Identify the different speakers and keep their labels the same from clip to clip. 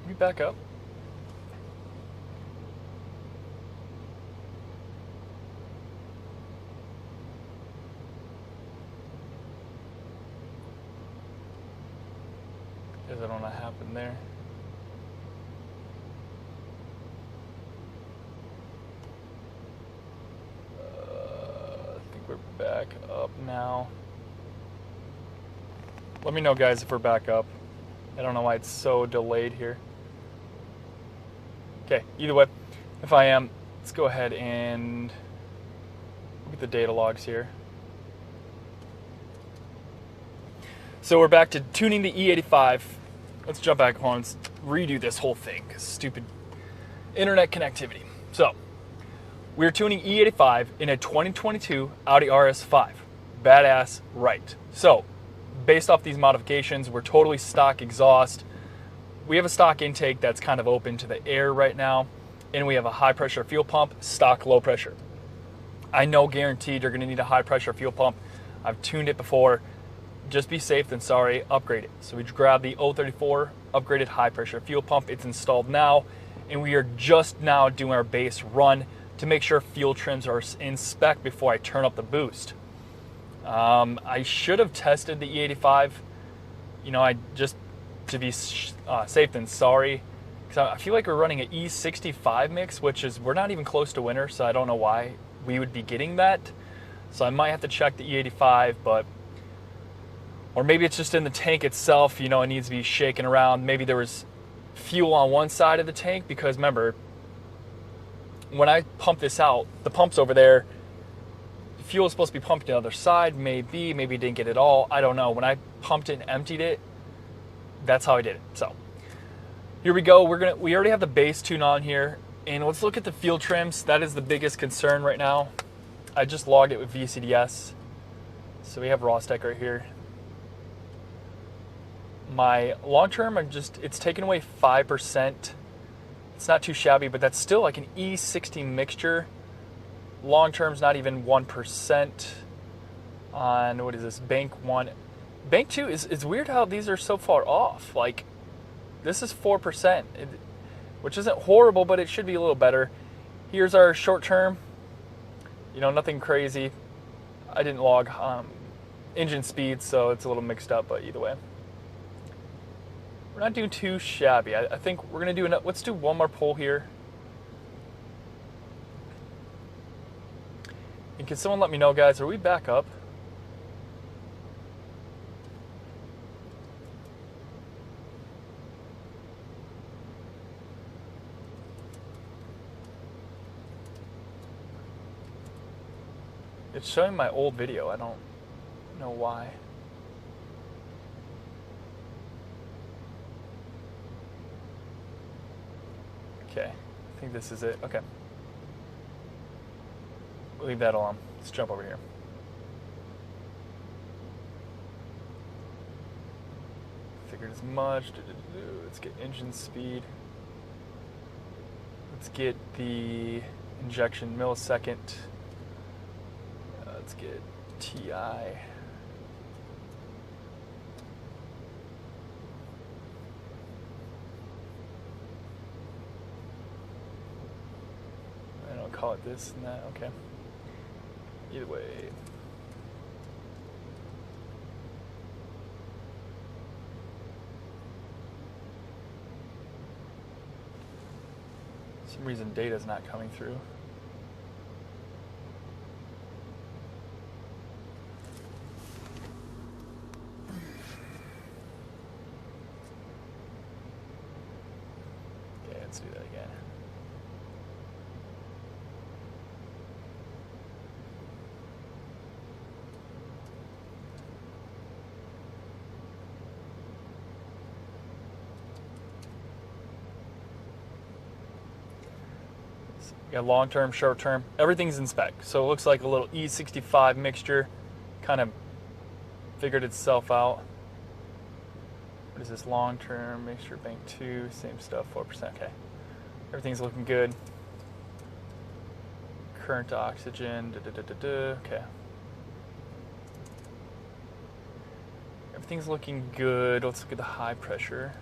Speaker 1: Let me back up. Because I don't know what happened there. I think we're back up now. Let me know, guys, if we're back up. I don't know why it's so delayed here. Okay, either way, if I am, let's go ahead and look at the data logs here. So we're back to tuning the E85. Let's jump back home and redo this whole thing, 'cause stupid internet connectivity. So, we're tuning E85 in a 2022 Audi RS5. Badass, right? So, based off these modifications, we're totally stock exhaust. We have a stock intake that's kind of open to the air right now, and we have a high pressure fuel pump, stock low pressure. I know guaranteed you're gonna need a high pressure fuel pump. I've tuned it before. Just be safe than sorry, upgrade it. So we grabbed the 034 upgraded high pressure fuel pump. It's installed now, and we are just now doing our base run to make sure fuel trims are in spec before I turn up the boost. I should have tested the E85, I just to be safe than sorry, because I feel like we're running an E65 mix, which is, we're not even close to winter, so I don't know why we would be getting that. So I might have to check the E85, or maybe it's just in the tank itself, it needs to be shaken around. Maybe there was fuel on one side of the tank, because remember, when I pump this out, the pump's over there, fuel is supposed to be pumped to the other side, maybe didn't get it all, I don't know. When I pumped it and emptied it, that's how I did it. So here we go. We already have the base tune on here, and let's look at the fuel trims. That is the biggest concern right now. I just logged it with VCDS. So we have Rostec right here. My long term, it's taken away 5%. It's not too shabby, but that's still like an E60 mixture. Long term's not even 1% on, what is this, bank 1. Bank 2 is weird how these are so far off. Like, this is 4%, which isn't horrible, but it should be a little better. Here's our short term. Nothing crazy. I didn't log engine speed, so it's a little mixed up, but either way. We're not doing too shabby. I think we're going to do, let's do one more pull here. And can someone let me know, guys, are we back up? It's showing my old video. I don't know why. Okay, I think this is it. Okay. We'll leave that alone. Let's jump over here. Figured as much. Let's get engine speed. Let's get the injection millisecond. Let's get TI. I don't call it this and that. Okay. Either way. For some reason data's not coming through. Okay, let's do that again. We got long term, short term, everything's in spec. So it looks like a little E65 mixture kind of figured itself out. What is this, long term mixture, bank 2, same stuff, 4%, okay. Everything's looking good. Current to oxygen, okay. Everything's looking good. Let's look at the high pressure.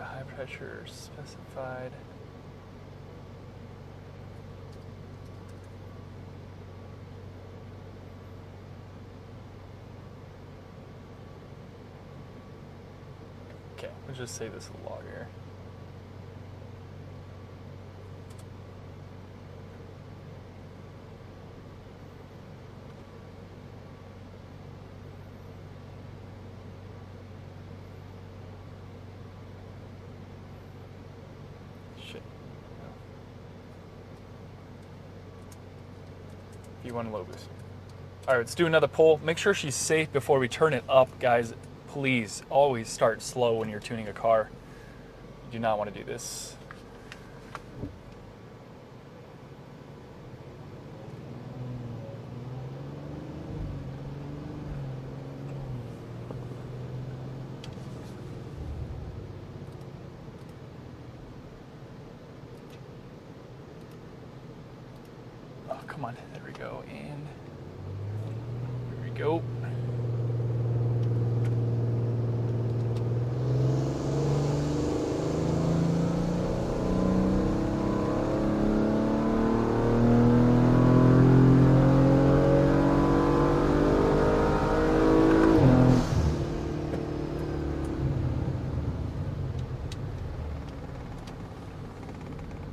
Speaker 1: Yeah, high pressure specified. Okay, let's just save this log here. V1 low boost. All right, let's do another pull. Make sure she's safe before we turn it up, guys. Please always start slow when you're tuning a car. You do not want to do this. Come on, there we go, and here we go.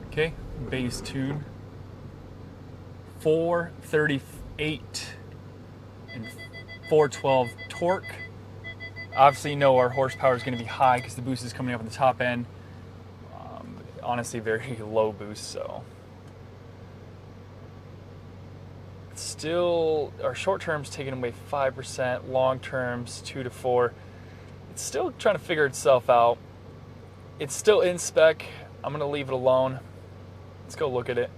Speaker 1: Okay, base tune. 438 and 412 torque. Obviously, you know our horsepower is going to be high because the boost is coming up on the top end. Honestly, very low boost, so. Still, our short term's taking away 5%, long term's 2 to 4. It's still trying to figure itself out. It's still in spec. I'm going to leave it alone. Let's go look at it.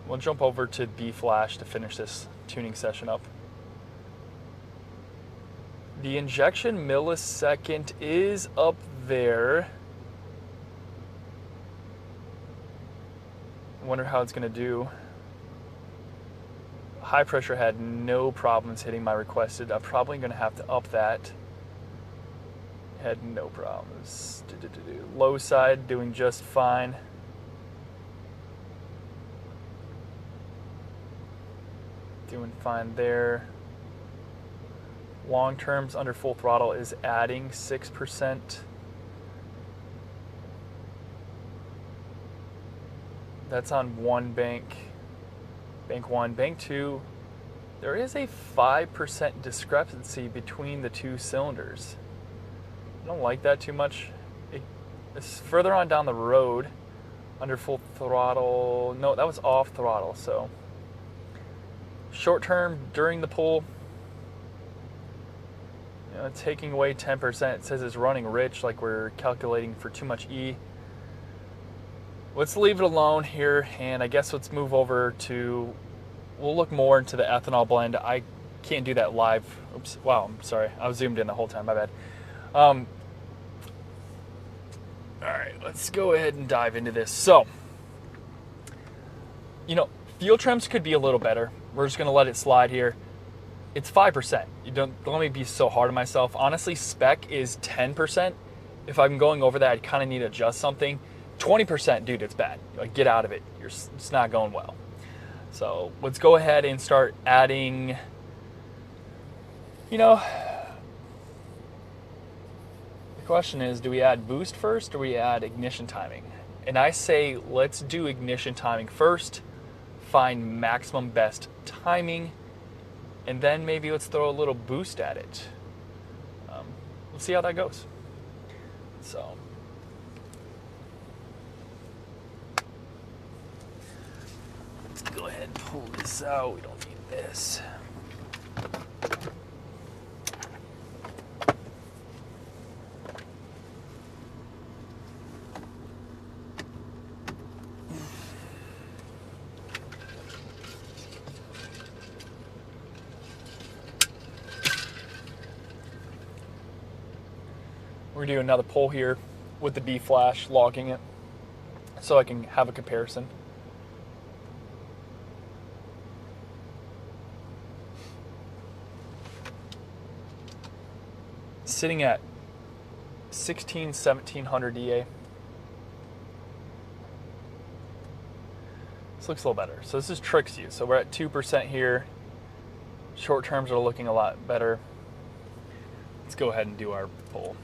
Speaker 1: We'll jump over to B-Flash to finish this tuning session up. The injection millisecond is up there. I wonder how it's going to do. High pressure had no problems hitting my requested. I'm probably going to have to up that. Had no problems. Low side doing just fine. Doing fine there. Long terms under full throttle is adding 6%. That's on one bank. Bank 1. Bank 2, there is a 5% discrepancy between the two cylinders. I don't like that too much. It's further on down the road under full throttle. No, that was off throttle, so. Short term during the pull, you know, taking away 10%. It says it's running rich, like we're calculating for too much E. Let's leave it alone here, and I guess let's move over to, we'll look more into the ethanol blend. I can't do that live. Oops, wow, I'm sorry. I was zoomed in the whole time, my bad. All right, let's go ahead and dive into this. So, you know, fuel trims could be a little better. We're just gonna let it slide here. It's 5%. Don't let me be so hard on myself. Honestly, spec is 10%. If I'm going over that, I kind of need to adjust something. 20%, dude, it's bad. Like, get out of it. It's not going well. So let's go ahead and start adding, you know, the question is, do we add boost first or do we add ignition timing? And I say, let's do ignition timing first, find maximum best timing, and then maybe let's throw a little boost at it. We'll see how that goes. So, let's go ahead and pull this out. We don't need this. We're gonna do another pull here with the B-Flash, logging it so I can have a comparison. Sitting at 1700 DA. This looks a little better. So this is Trixie. So we're at 2% here. Short terms are looking a lot better. Let's go ahead and do our pull.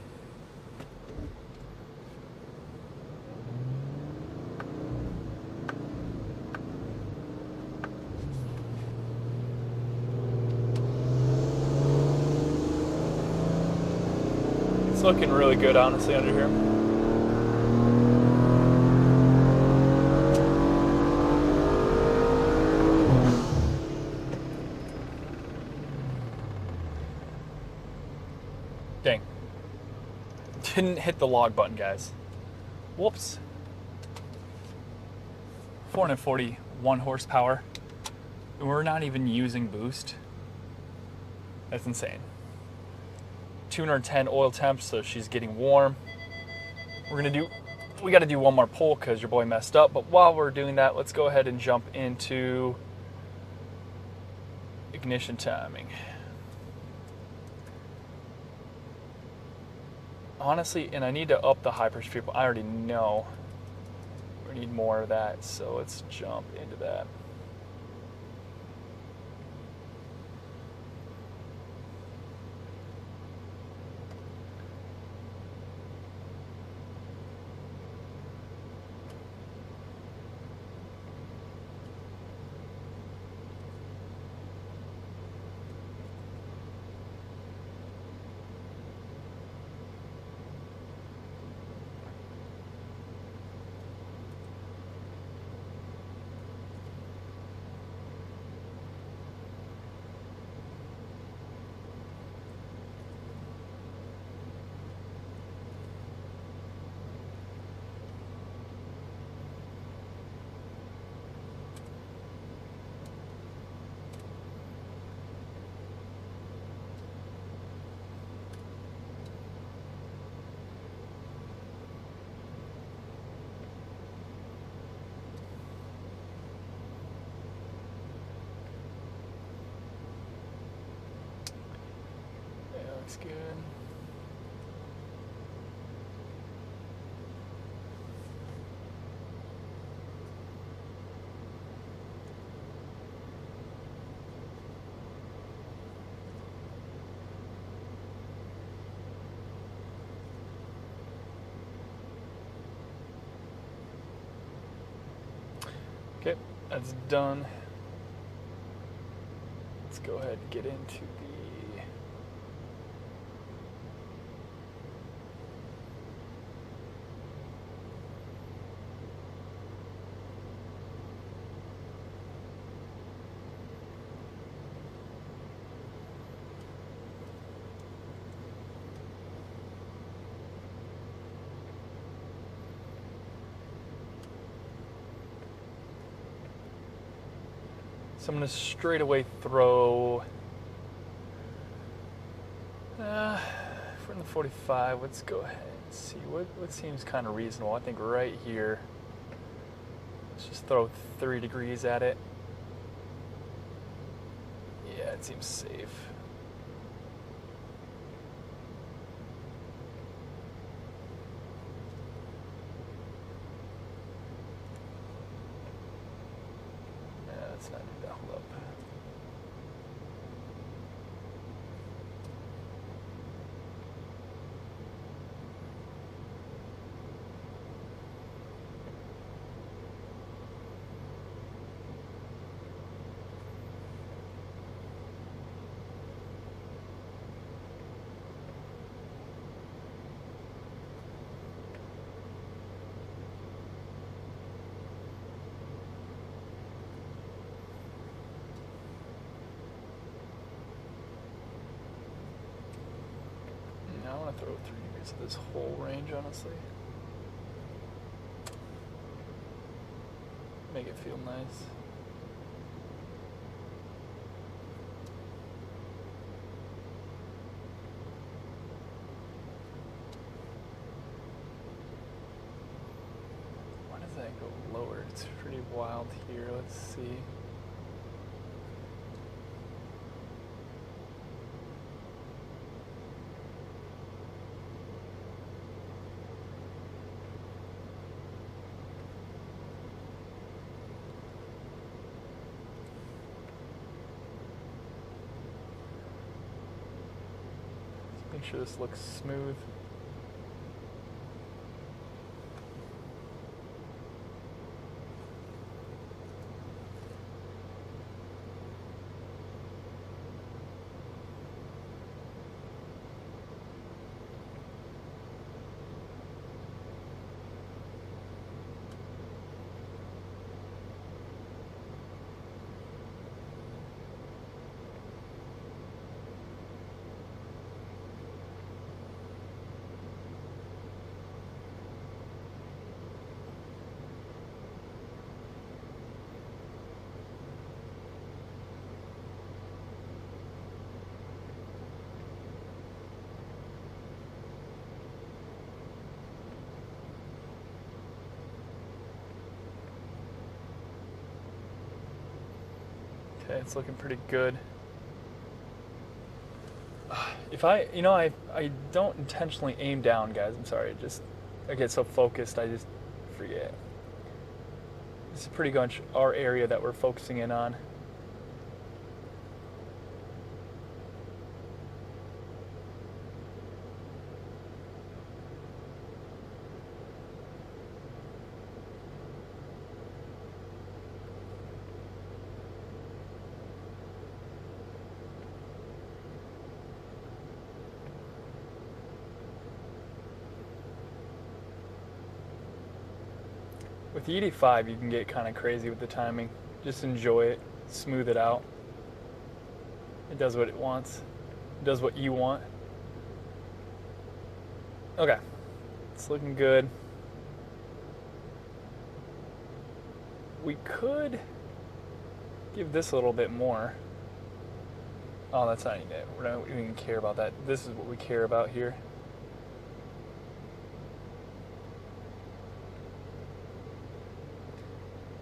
Speaker 1: It's looking really good, honestly, under here. Dang. Didn't hit the log button, guys. Whoops. 441 horsepower. And we're not even using boost. That's insane. 210 oil temp, so she's getting warm. We gotta do one more pull because your boy messed up, but while we're doing that, let's go ahead and jump into ignition timing. Honestly, and I need to up the high pressure fuel. I already know we need more of that, so let's jump into that. Looks good. Okay, that's done. Let's go ahead and get into the So I'm going to straight away throw, for the 45, let's go ahead and see what seems kind of reasonable. I think right here, let's just throw 3 degrees at it. Yeah, it seems safe. Let's not do that. Hold up. I want to throw 3 degrees of this whole range, honestly. Make it feel nice. Why does that go lower? It's pretty wild here. Let's see. Make sure this looks smooth. Okay, it's looking pretty good. If I don't intentionally aim down, guys. I'm sorry. I get so focused, I just forget. This is pretty much our area that we're focusing in on. With the E85, you can get kind of crazy with the timing. Just enjoy it, smooth it out. It does what it wants. It does what you want. Okay, it's looking good. We could give this a little bit more. Oh, that's not even it. We don't even care about that. This is what we care about here.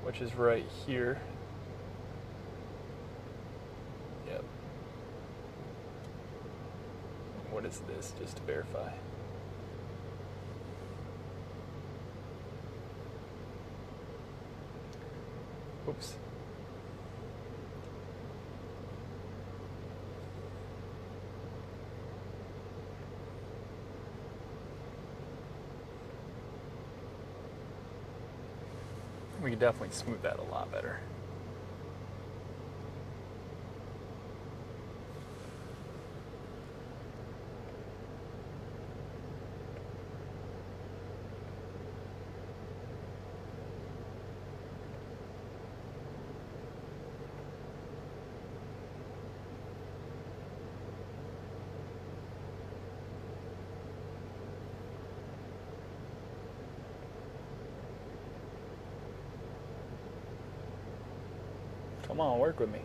Speaker 1: Which is right here. Yep. What is this, just to verify? Oops. We can definitely smooth that a lot better. Come on, work with me.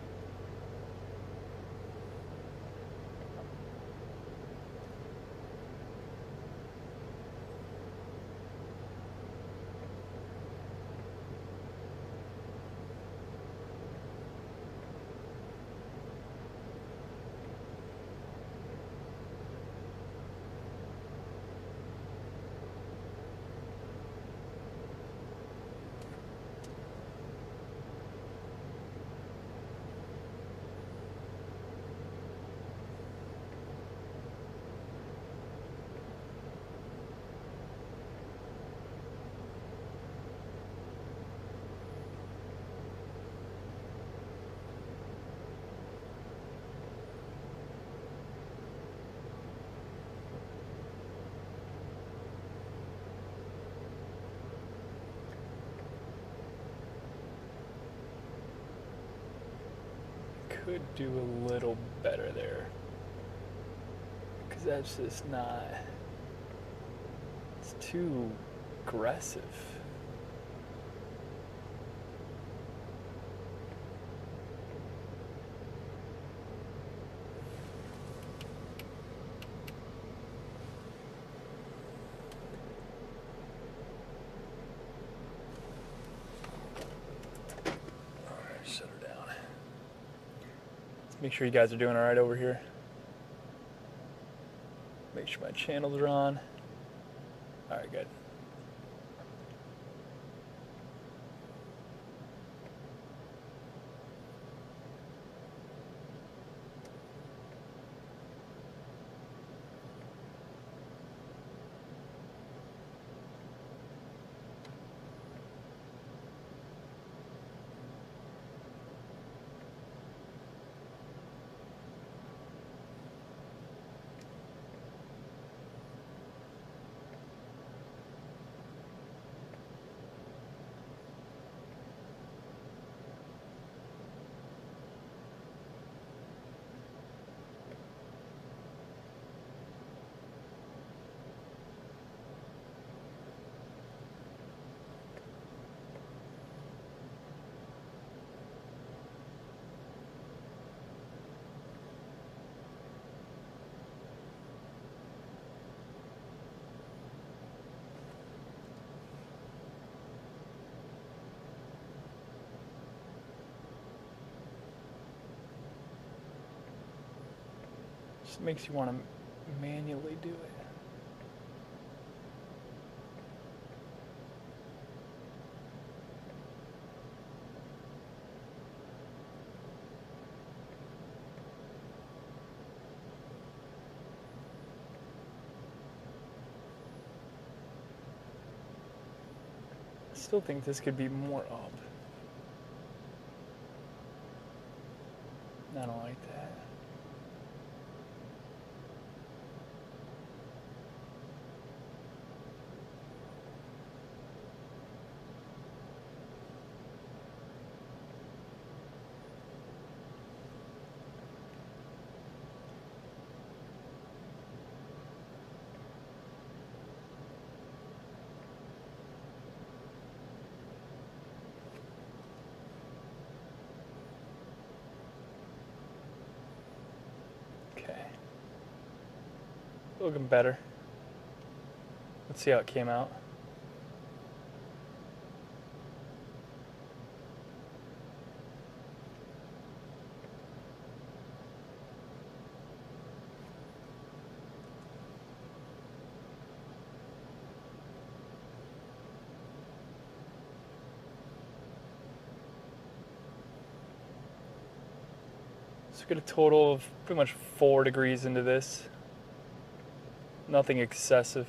Speaker 1: Could do a little better there, because that's just not, it's too aggressive. Make sure you guys are doing all right over here. Make sure my channels are on. All right, good. Just makes you want to manually do it. I still think this could be more up. I don't like that. Looking better. Let's see how it came out. So we get a total of pretty much 4 degrees into this. Nothing excessive.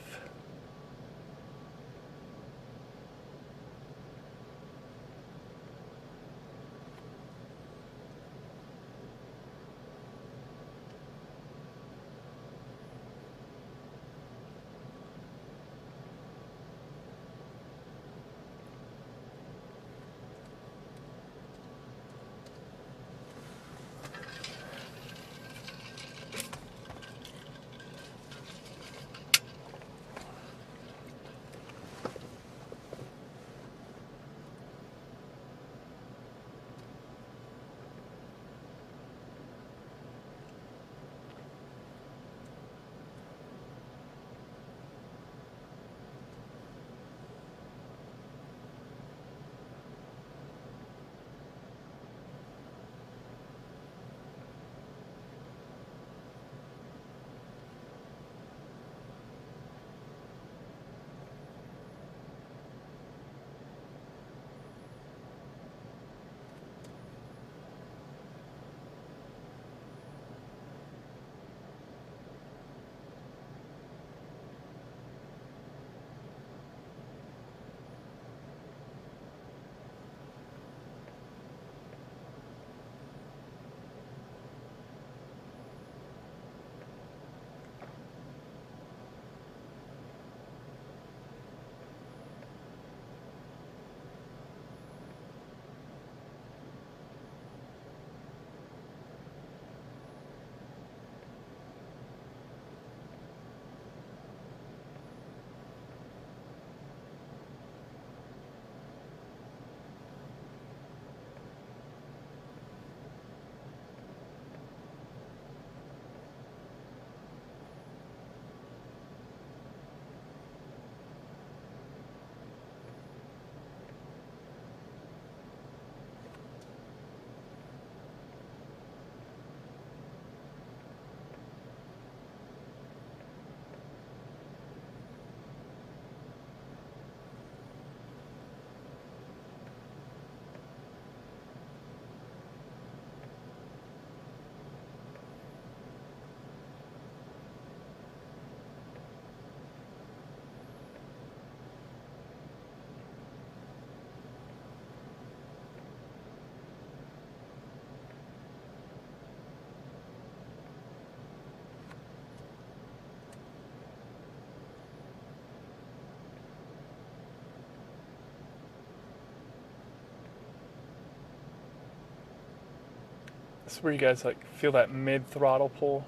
Speaker 1: This is where you guys like feel that mid throttle pull.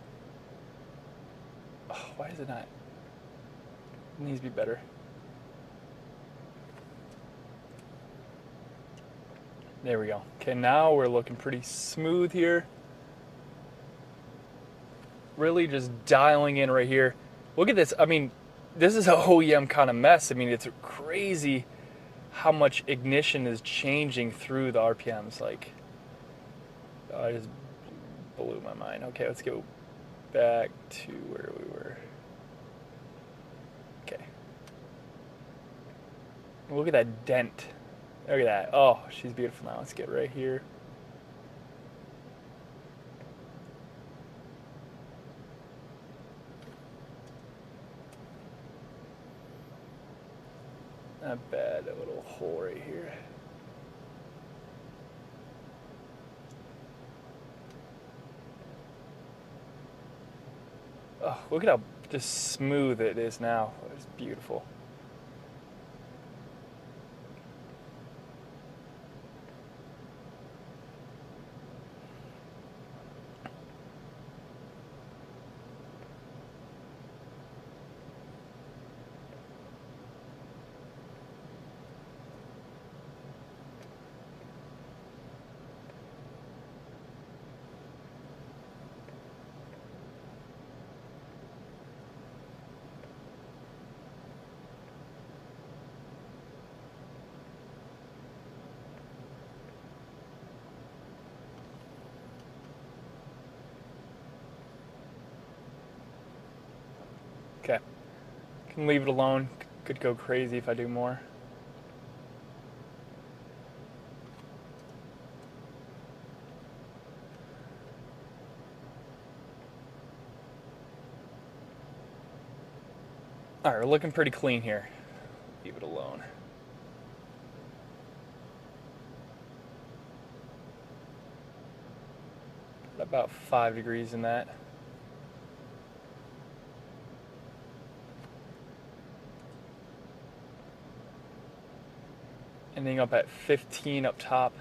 Speaker 1: Oh, why is it not? It needs to be better. There we go. Okay, now we're looking pretty smooth here. Really just dialing in right here. Look at this. I mean, this is an OEM kind of mess. I mean, it's crazy how much ignition is changing through the RPMs. Like, I just blew my mind. Okay, let's go back to where we were. Okay. Look at that dent. Look at that. Oh, she's beautiful now. Let's get right here. Not bad, a little hole right here. Oh, look at how just smooth it is now. It's beautiful. Okay, can leave it alone. Could go crazy if I do more. All right, we're looking pretty clean here. Leave it alone. About 5 degrees in that. Ending up at 15 up top.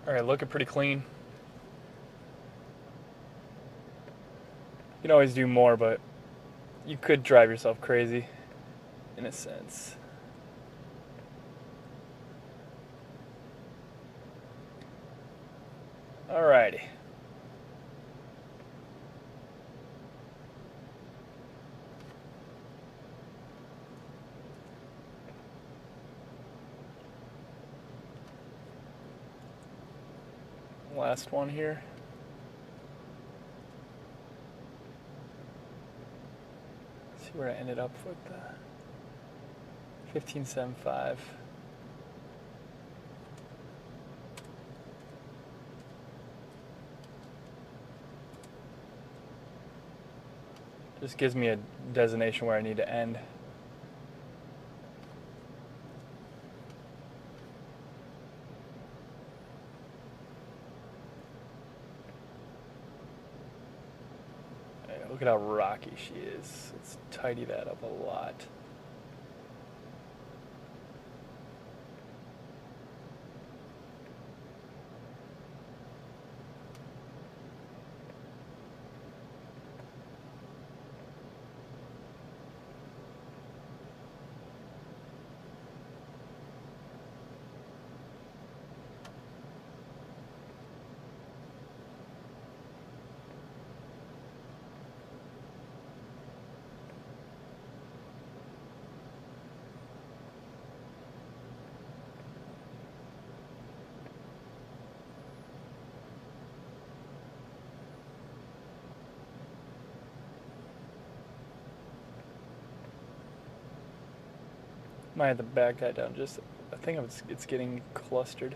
Speaker 1: All right, looking pretty clean. You can always do more, but you could drive yourself crazy, in a sense. Alrighty. Last one here. Let's see where I ended up with the 15.75. Just gives me a designation where I need to end. Look at how rocky she is. Let's tidy that up a lot. Might have to back that down just, I think it's getting clustered.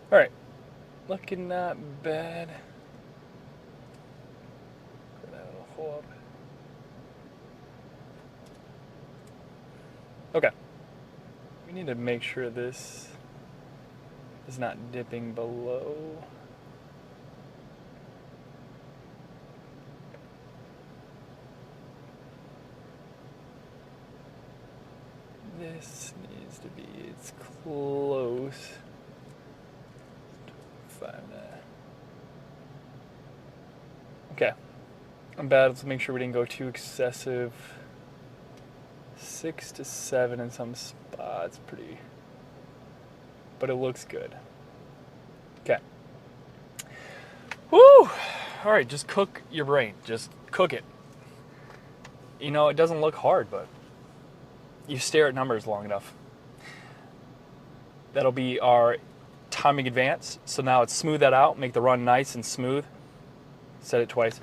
Speaker 1: Alright, looking not bad. Put that little hole up. Okay. We need to make sure this is not dipping below. This needs to be, it's close. 5 there. Okay. I'm bad. Let's make sure we didn't go too excessive. 6 to 7 in some spots. Pretty. But it looks good. Okay. Woo! Alright, just cook your brain. Just cook it. You know, it doesn't look hard, but you stare at numbers long enough. That'll be our timing advance. So now it's smooth that out, make the run nice and smooth. Set it twice.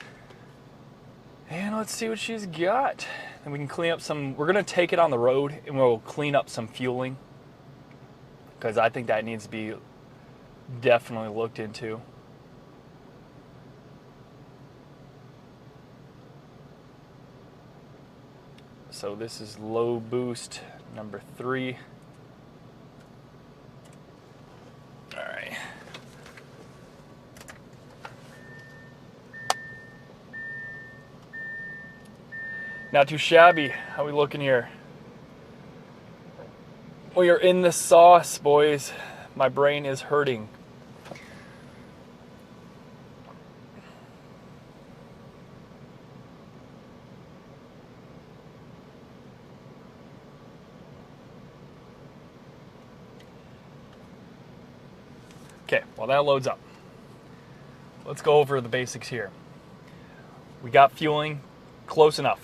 Speaker 1: And let's see what she's got. and we can clean up some. We're going to take it on the road and we'll clean up some fueling, because I think that needs to be definitely looked into. So this is low boost number 3. All right. Not too shabby. How we looking here? We are in the sauce, boys. My brain is hurting. Okay, while that loads up, let's go over the basics here. We got fueling close enough.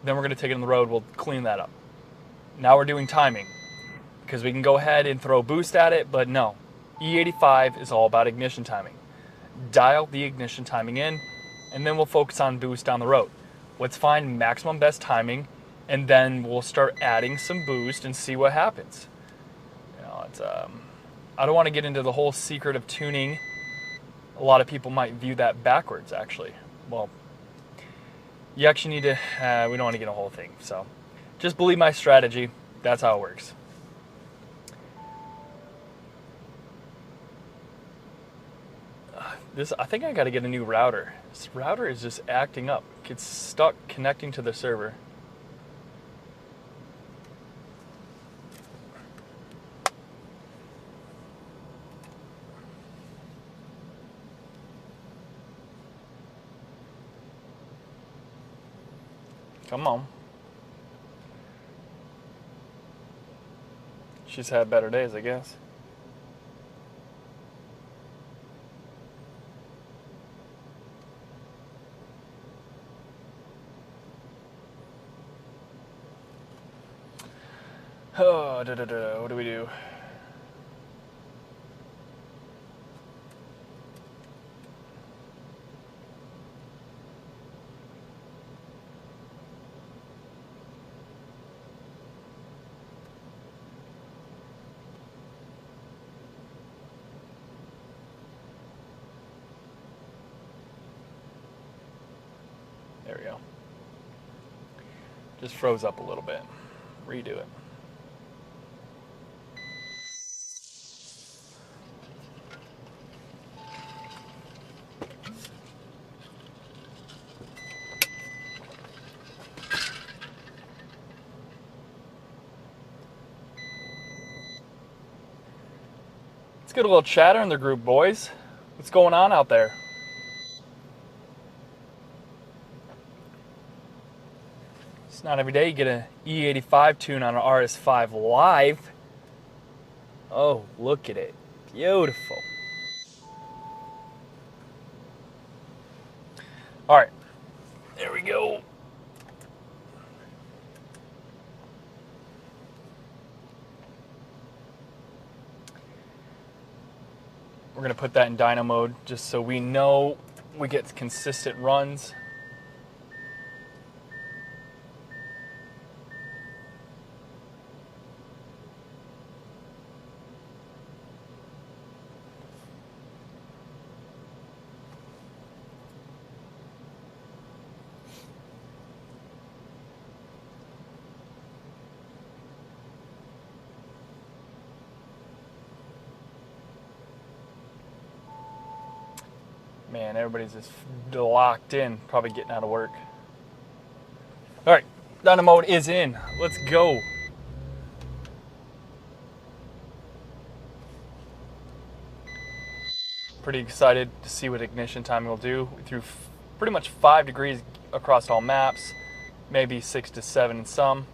Speaker 1: Then we're going to take it on the road. We'll clean that up. Now we're doing timing, because we can go ahead and throw boost at it, but no. E85 is all about ignition timing. Dial the ignition timing in, and then we'll focus on boost down the road. Let's find maximum best timing, and then we'll start adding some boost and see what happens. You know, it's I don't want to get into the whole secret of tuning. A lot of people might view that backwards, actually. Well, you actually need to, we don't want to get a whole thing. So just believe my strategy. That's how it works. I think I got to get a new router. This router is just acting up. It's stuck connecting to the server. Come on. She's had better days, I guess. Oh, what do we do? There we go. Just froze up a little bit. Redo it. Let's get a little chatter in the group, boys. What's going on out there? It's not every day you get an E85 tune on an RS5 live. Oh, look at it. Beautiful. All right, there we go. We're gonna put that in dyno mode just so we know we get consistent runs. Man, everybody's just locked in, probably getting out of work. All right, dyno mode is in. Let's go. Pretty excited to see what ignition timing will do. We threw pretty much 5 degrees across all maps, maybe 6 to 7 in some.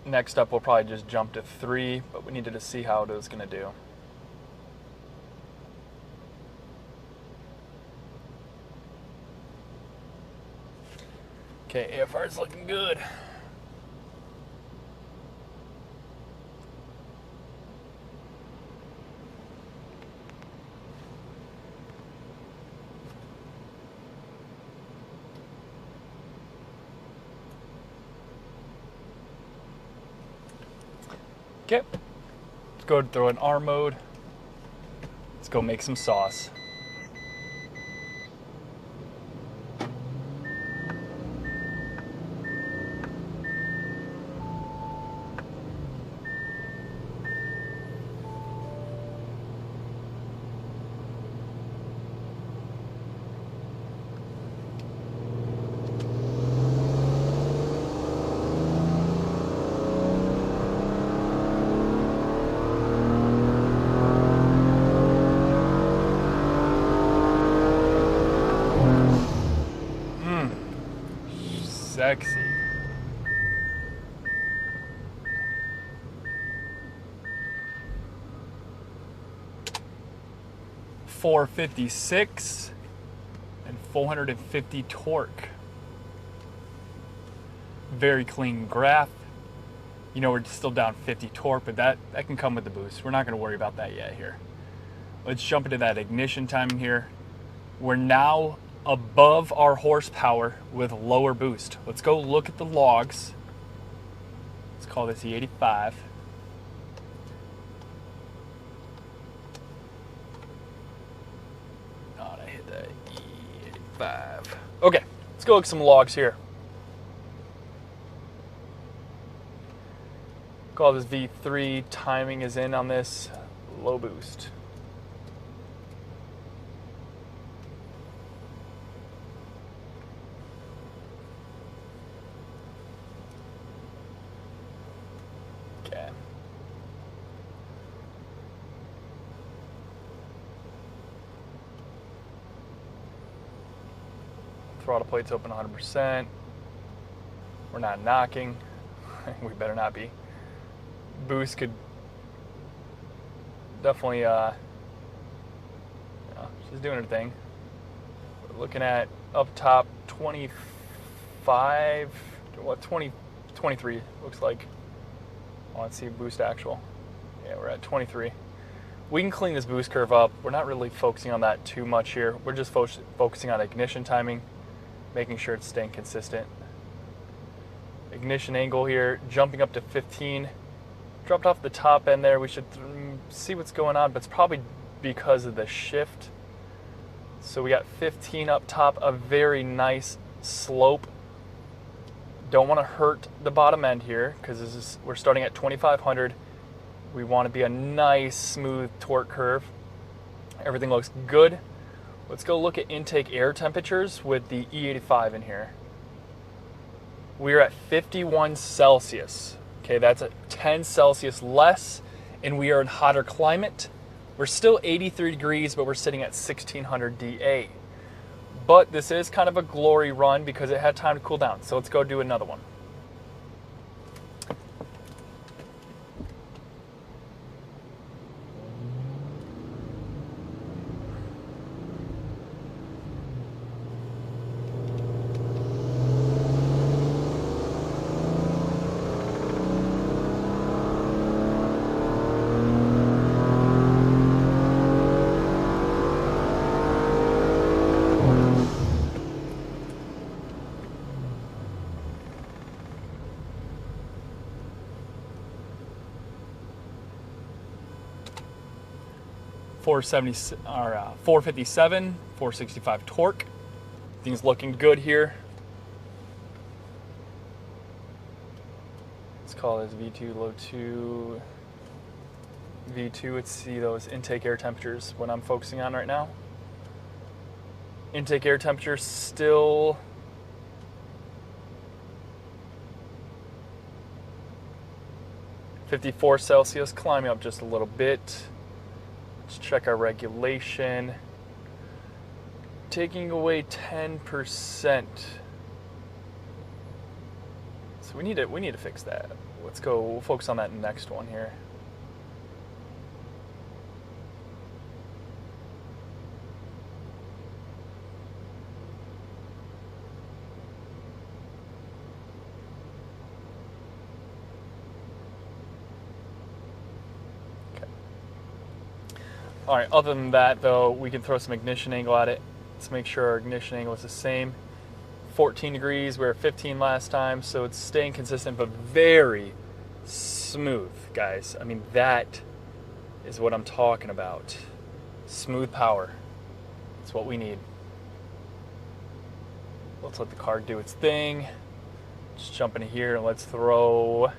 Speaker 1: Next up, we'll probably just jump to 3, but we needed to see how it was going to do. Okay, AFR is looking good. Okay, let's go throw an R mode. Let's go make some sauce. Sexy. .456 and 450 torque. Very clean graph. You know, we're still down 50 torque, but that can come with the boost. We're not going to worry about that yet here. Let's jump into that ignition timing here. We're now above our horsepower with lower boost. Let's go look at the logs. Let's call this E85. Oh, I hit that E85. Okay, let's go look at some logs here. Call this V3. Timing is in on this. Low boost. Okay. Throttle plate's open 100%. We're not knocking. We better not be. Boost could definitely, she's doing her thing. We're looking at up top 25, what, 23 looks like. Oh, let's see boost actual. Yeah, we're at 23. We can clean this boost curve up. We're not really focusing on that too much here. We're just focusing on ignition timing, making sure it's staying consistent. Ignition angle here, jumping up to 15. Dropped off the top end there. We should see what's going on, but it's probably because of the shift. So we got 15 up top, a very nice slope. Don't want to hurt the bottom end here because we're starting at 2,500. We want to be a nice smooth torque curve. Everything looks good. Let's go look at intake air temperatures with the E85 in here. We're at 51 Celsius. Okay, that's a 10 Celsius less, and we are in hotter climate. We're still 83 degrees, but we're sitting at 1600 DA. But this is kind of a glory run because it had time to cool down. So let's go do another one. Or 457, 465 torque. Things looking good here. Let's call this V2 low 2. V2, let's see those intake air temperatures, what I'm focusing on right now. Intake air temperature still .54 Celsius, climbing up just a little bit. Let's check our regulation. Taking away 10%. So we need to fix that. Let's go. We'll focus on that next one here. All right, other than that though, we can throw some ignition angle at it. Let's make sure our ignition angle is the same. 14 degrees, we were at 15 last time, so it's staying consistent, but very smooth, guys. I mean, that is what I'm talking about. Smooth power. That's what we need. Let's let the car do its thing. Just jump into here and let's throw,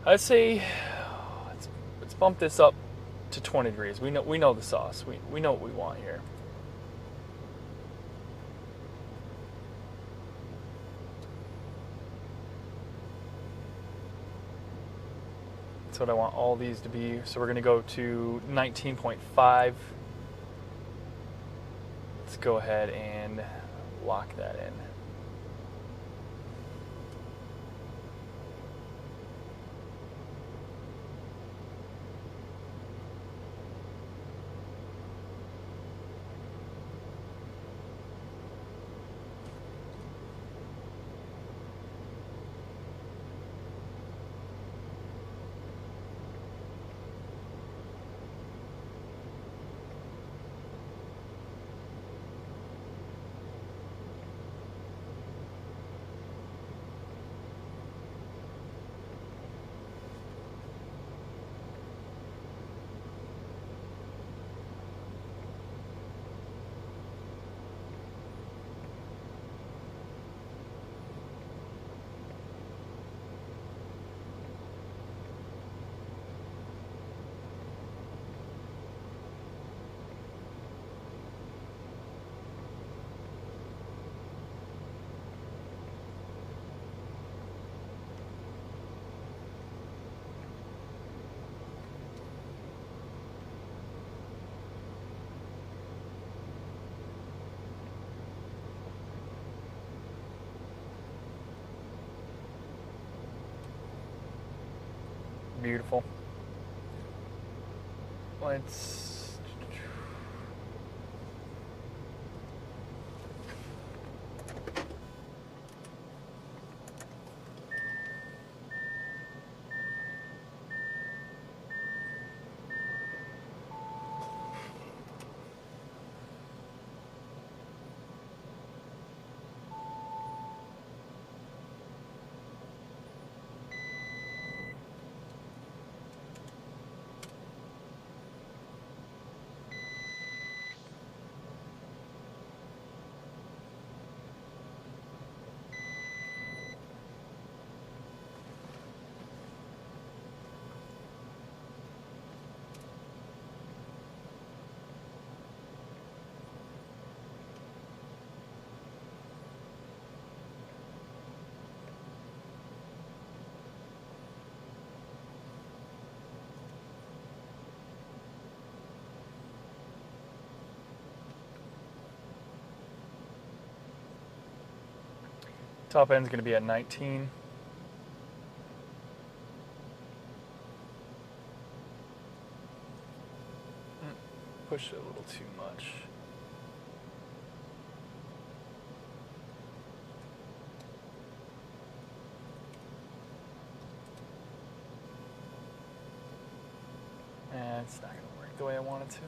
Speaker 1: I'd say, let's bump this up to 20 degrees. We know the sauce. We know what we want here. That's what I want all these to be. So we're going to go to 19.5. Let's go ahead and lock that in. Beautiful. Let's top end's going to be at 19. Push it a little too much. It's not going to work the way I want it to.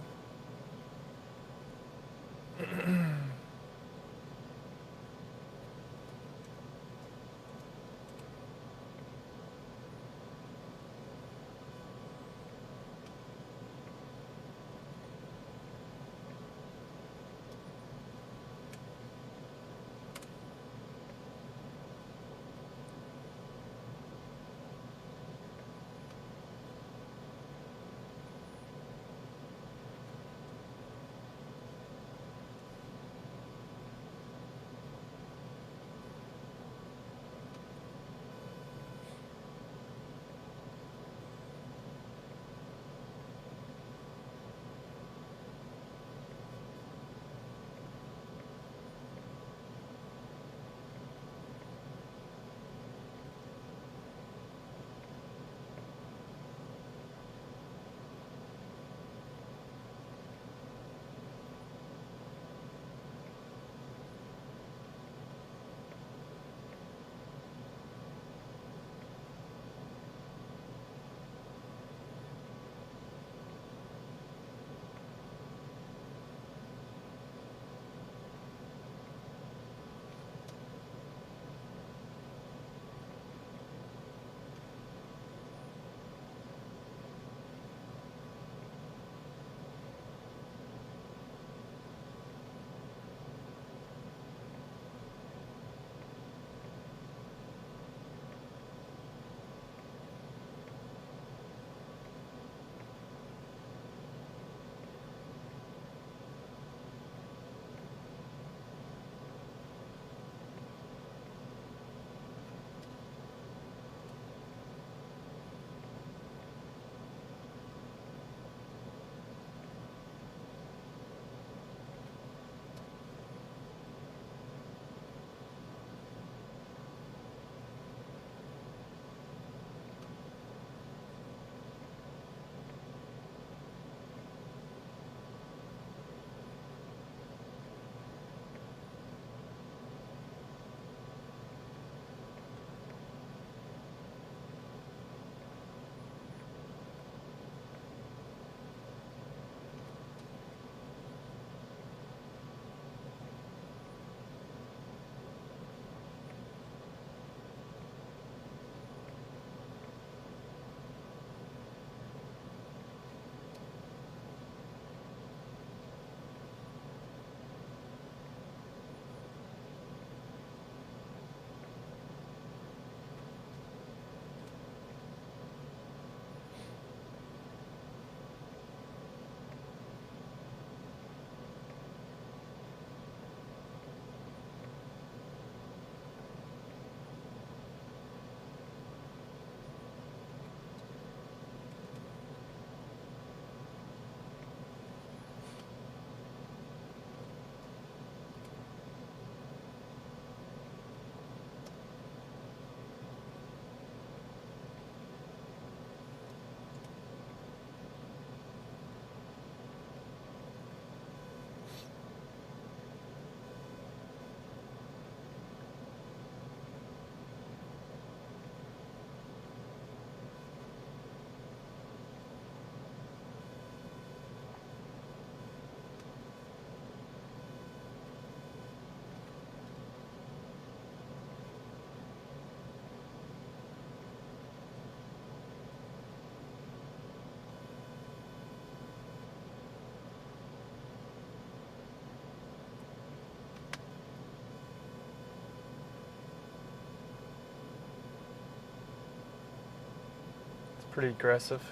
Speaker 1: Pretty aggressive.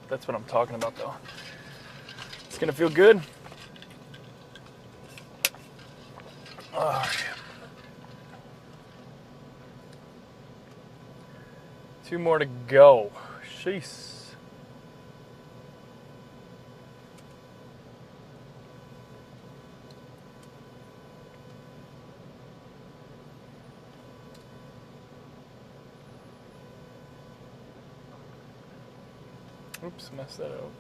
Speaker 1: That's what I'm talking about though. It's gonna feel good. Alright. 2 more to go. Sheesh. Oops, messed that up.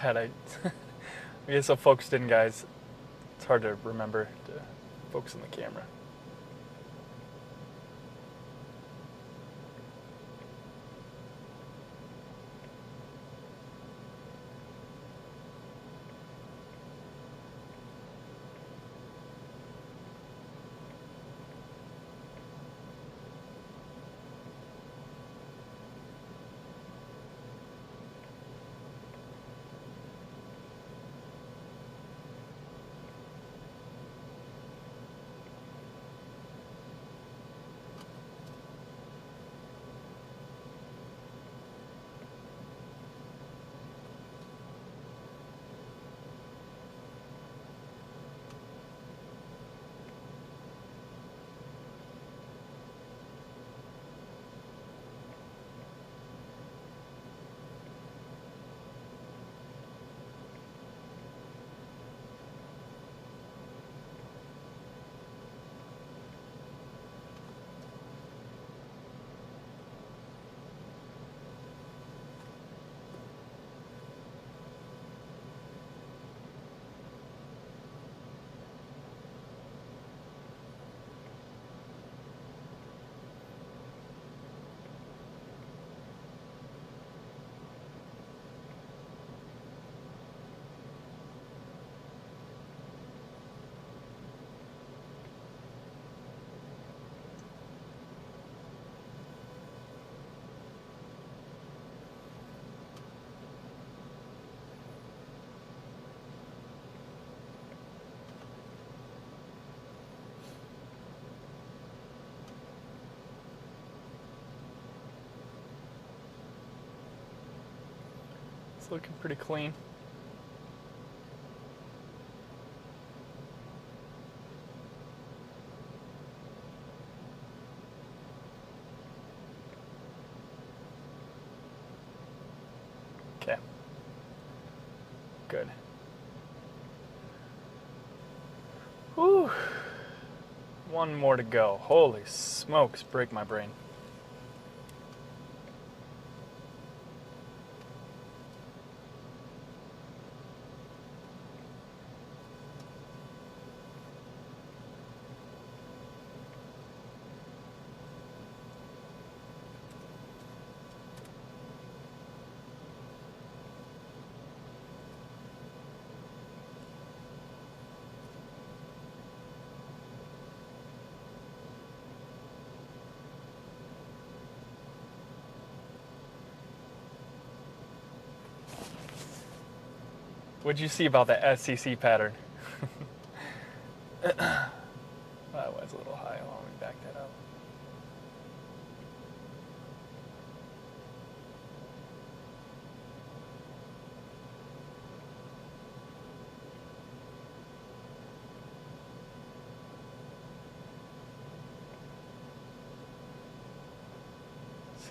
Speaker 1: I get so focused in, guys. It's hard to remember to focus on the camera. It's looking pretty clean. Okay. Good. Whew. One more to go. Holy smokes, break my brain. What'd you see about the SCC pattern? That was a little high. Let me back that up.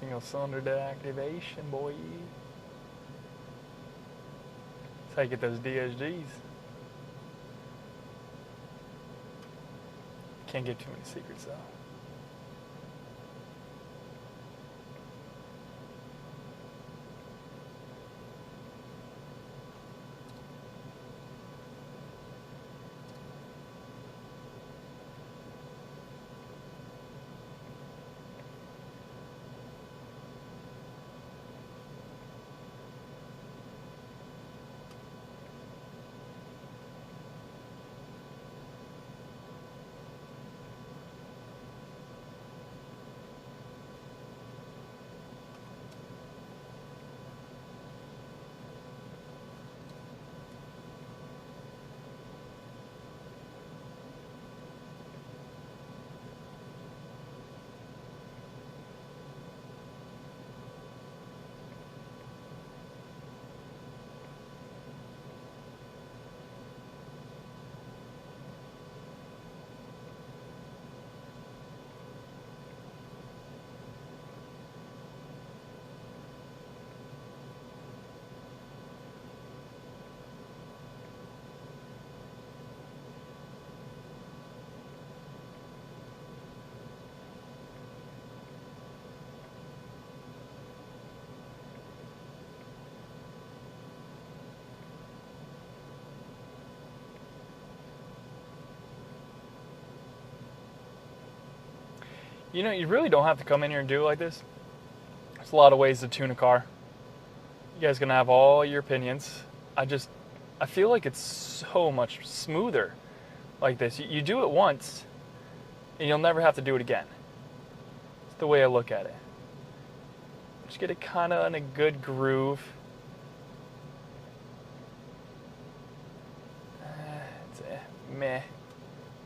Speaker 1: Single cylinder deactivation, boy. That's how you get those DSGs. Can't give too many secrets though. You know, you really don't have to come in here and do it like this. There's a lot of ways to tune a car. You guys gonna have all your opinions. I feel like it's so much smoother like this. You do it once, and you'll never have to do it again. It's the way I look at it. Just get it kind of in a good groove. It's meh.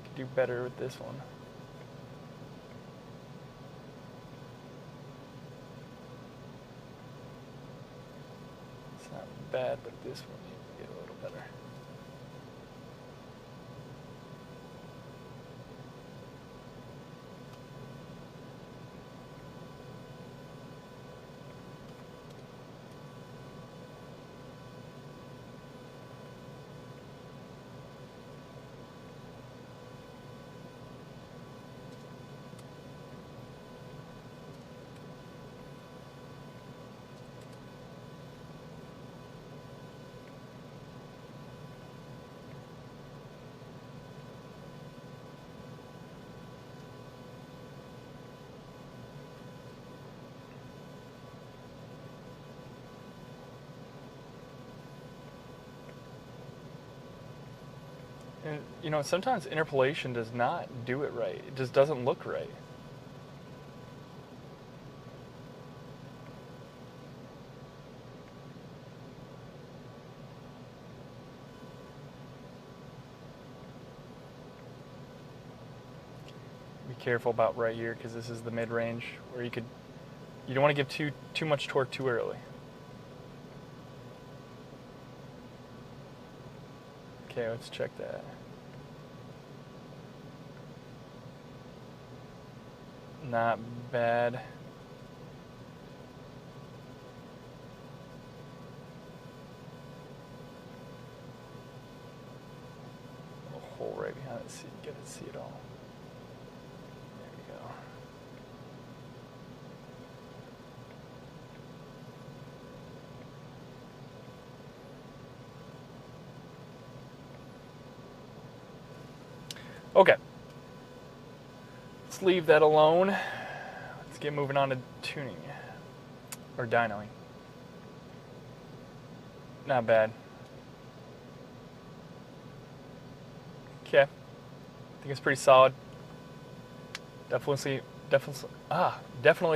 Speaker 1: Could do better with this one. It's not bad, but this one needs to get a little better. And, you know, sometimes interpolation does not do it right. It just doesn't look right. Be careful about right here because this is the mid-range where you don't want to give too much torque too early. Okay, let's check that. Not bad. right behind it so you get to see it all. There we go. Okay, let's leave that alone. Let's get moving on to tuning, or dynoing. Not bad. Okay, I think it's pretty solid. Definitely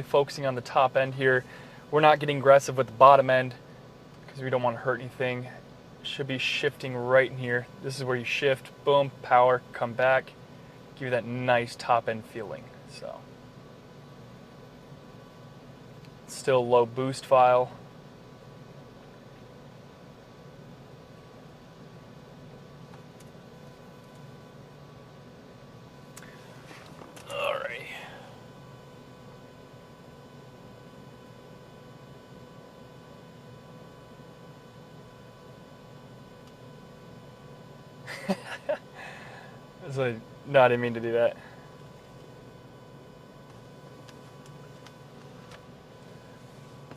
Speaker 1: focusing on the top end here. We're not getting aggressive with the bottom end because we don't want to hurt anything. Should be shifting right in here. This is where you shift, boom, power, come back, give you that nice top end feeling. So still low boost file. Alright. No, I didn't mean to do that.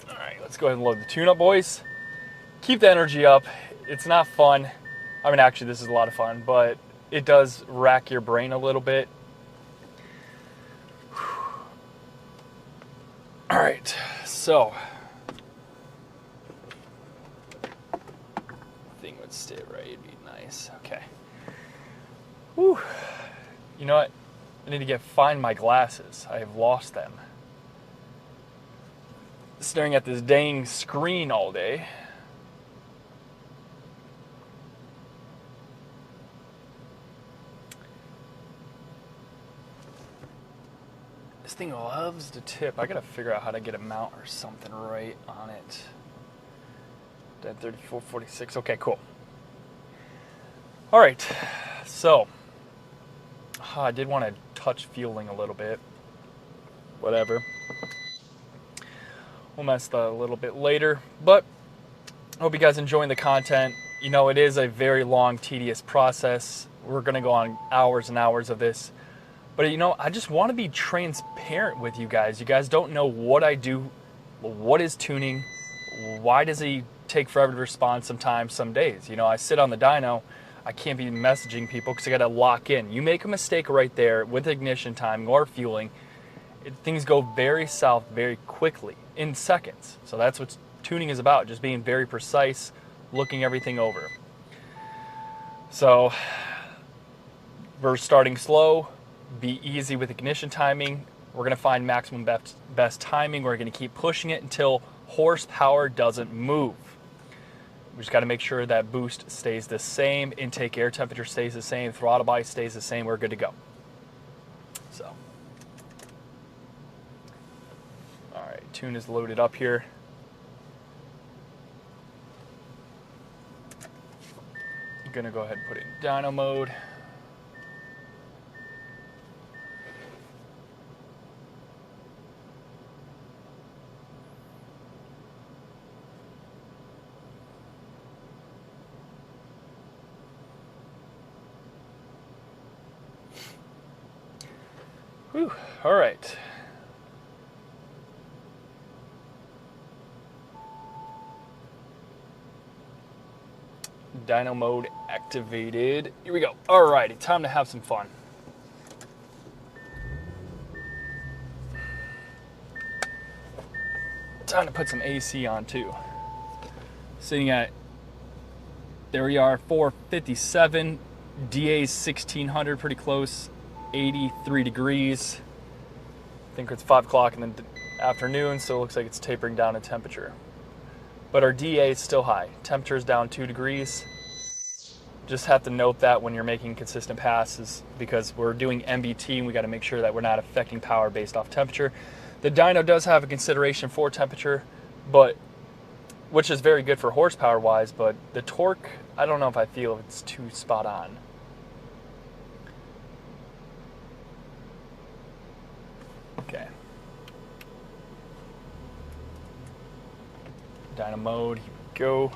Speaker 1: Alright, let's go ahead and load the tune up, boys. Keep the energy up. It's not fun. I mean, actually, this is a lot of fun, but it does rack your brain a little bit. Alright, so thing would stay right, it'd be nice. Okay. Whew. You know what? I need to find my glasses. I have lost them. Staring at this dang screen all day. This thing loves to tip. I gotta figure out how to get a mount or something right on it. Dead 3446. Okay, cool. All right, so I did want to touch fueling a little bit. Whatever. We'll mess that a little bit later, but I hope you guys enjoying the content. You know, it is a very long, tedious process. We're gonna go on hours and hours of this. But you know, I just want to be transparent with you guys. You guys don't know what I do, what is tuning, why does he take forever to respond sometimes, some days. You know, I sit on the dyno, I can't be messaging people because I got to lock in. You make a mistake right there with ignition timing or fueling, things go very south very quickly, in seconds. So that's what tuning is about, just being very precise, looking everything over. So we're starting slow. Be easy with ignition timing. We're going to find maximum best timing. We're going to keep pushing it until horsepower doesn't move. We just got to make sure that boost stays the same, intake air temperature stays the same, throttle body stays the same. We're good to go. So, all right, tune is loaded up here. I'm going to go ahead and put it in dyno mode. Whew, all right. Dyno mode activated. Here we go. All righty, time to have some fun. Time to put some AC on too. Sitting at, there we are, 457. DA's 1600, pretty close. 83 degrees. I think it's 5 o'clock in the afternoon, so it looks like it's tapering down in temperature. But our DA is still high. Temperature is down 2 degrees. Just have to note that when you're making consistent passes, because we're doing MBT and we got to make sure that we're not affecting power based off temperature. The dyno does have a consideration for temperature, but which is very good for horsepower wise, but the torque, I don't know if I feel it's too spot on. Okay. Dyno mode, here we go.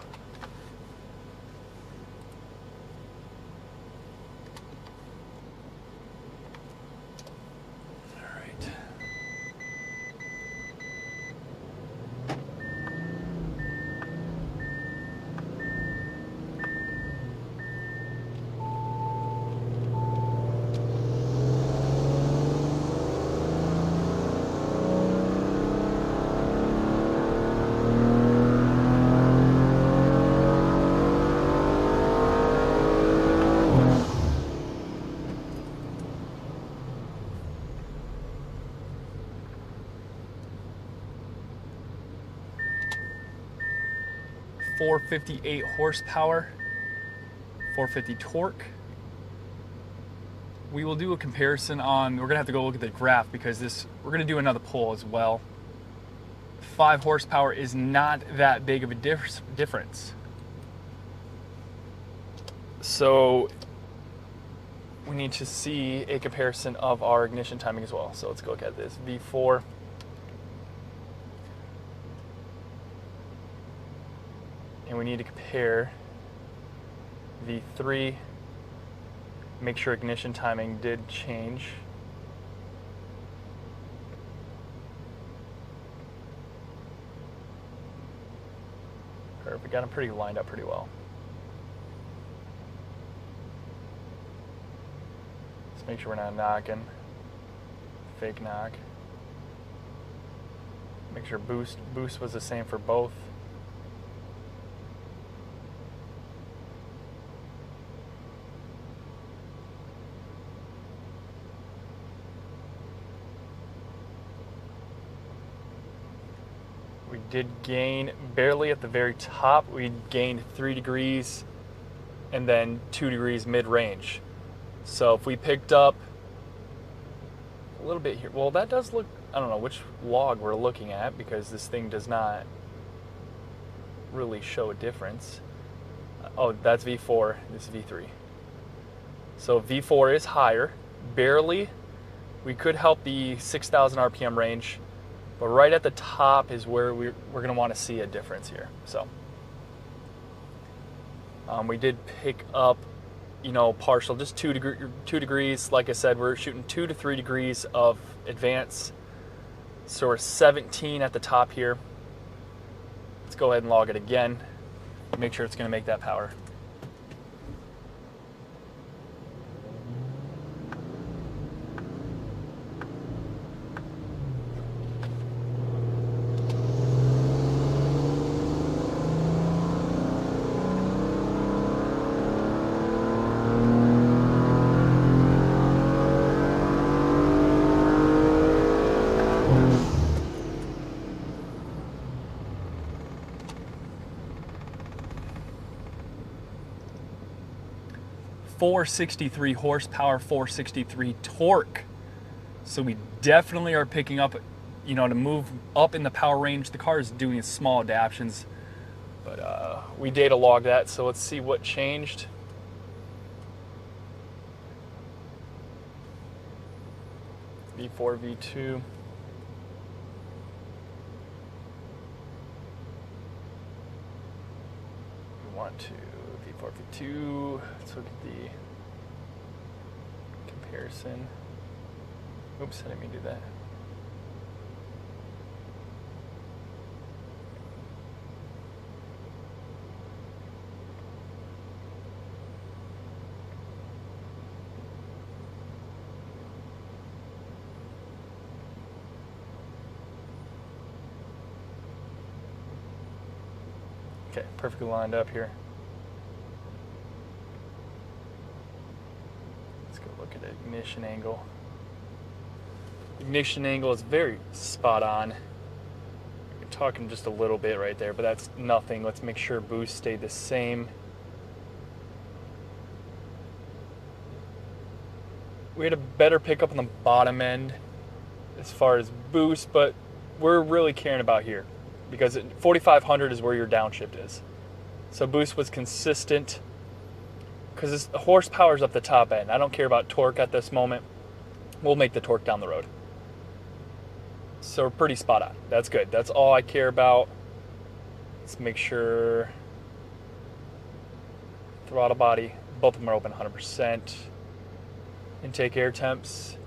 Speaker 1: 458 horsepower, 450 torque. We will do a comparison on, we're gonna have to go look at the graph because we're gonna do another pull as well. 5 horsepower is not that big of a difference. So we need to see a comparison of our ignition timing as well. So let's go look at this V4. And we need to compare V3, make sure ignition timing did change. Perfect, got them pretty lined up pretty well. Let's make sure we're not knocking, fake knock. Make sure boost was the same for both. We did gain barely at the very top. We gained 3 degrees and then 2 degrees mid-range. So if we picked up a little bit here, well, that does look, I don't know which log we're looking at because this thing does not really show a difference. Oh, that's V4, this is V3. So V4 is higher, barely. We could help the 6,000 RPM range. But right at the top is where we're going to want to see a difference here. So we did pick up, you know, partial, just 2 degrees. Like I said, we're shooting 2 to 3 degrees of advance. So we're 17 at the top here. Let's go ahead and log it again. Make sure it's going to make that power. .463 horsepower, 463 torque. So we definitely are picking up, you know, to move up in the power range. The car is doing small adaptations, but we data logged that. So let's see what changed. V4, V2. We want to V4, V2. Let's look at the comparison. Oops, I didn't mean to do that. Okay, perfectly lined up here. Let's go look at the ignition angle. Ignition angle is very spot on. You're talking just a little bit right there, but that's nothing. Let's make sure boost stayed the same. We had a better pickup on the bottom end as far as boost, but we're really caring about here because 4,500 is where your downshift is. So boost was consistent because horsepower is up the top end. I don't care about torque at this moment. We'll make the torque down the road. So we're pretty spot on. That's good. That's all I care about. Let's make sure throttle body, both of them are open 100%. Intake air temps.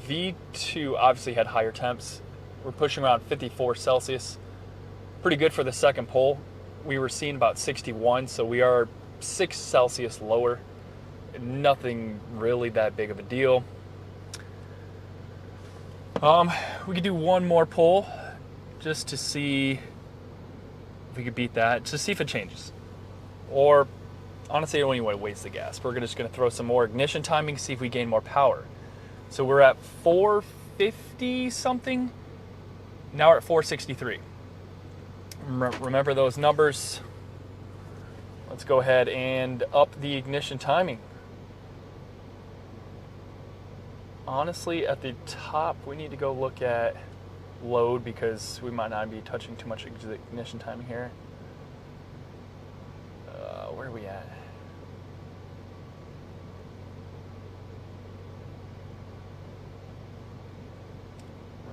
Speaker 1: V2 obviously had higher temps. We're pushing around 54 Celsius. Pretty good for the second pull. We were seeing about 61, so we are 6 Celsius lower. Nothing really that big of a deal. We could do one more pull just to see if we could beat that, to see if it changes. Or honestly, I don't even want to waste the gas. We're just going to throw some more ignition timing, see if we gain more power. So we're at 450 something. Now we're at 463. Remember those numbers. Let's go ahead and up the ignition timing. Honestly, at the top, we need to go look at load because we might not be touching too much ignition timing here. Where are we at?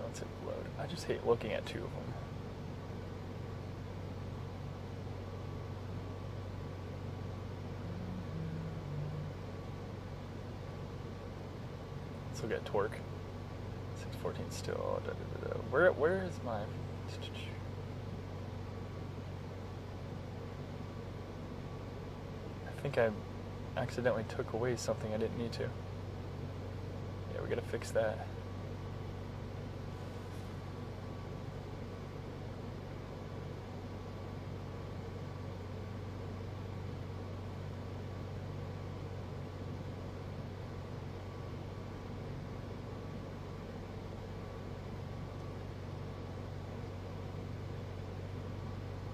Speaker 1: Let's hit load. I just hate looking at two of them. Let's look at torque. 614 still. Where is my? I think I accidentally took away something I didn't need to. Yeah, we gotta fix that.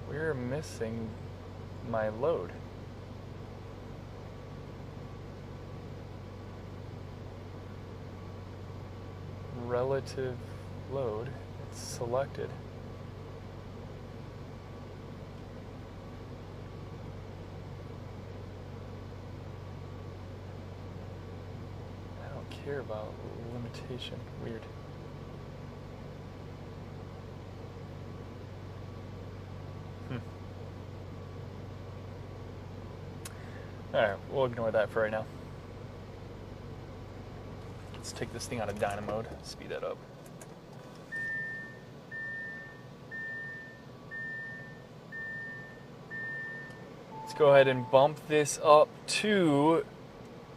Speaker 1: We're missing my load. Relative load, it's selected. I don't care about limitation. Weird. Alright, we'll ignore that for right now. Let's take this thing out of dyno mode, speed that up. Let's go ahead and bump this up to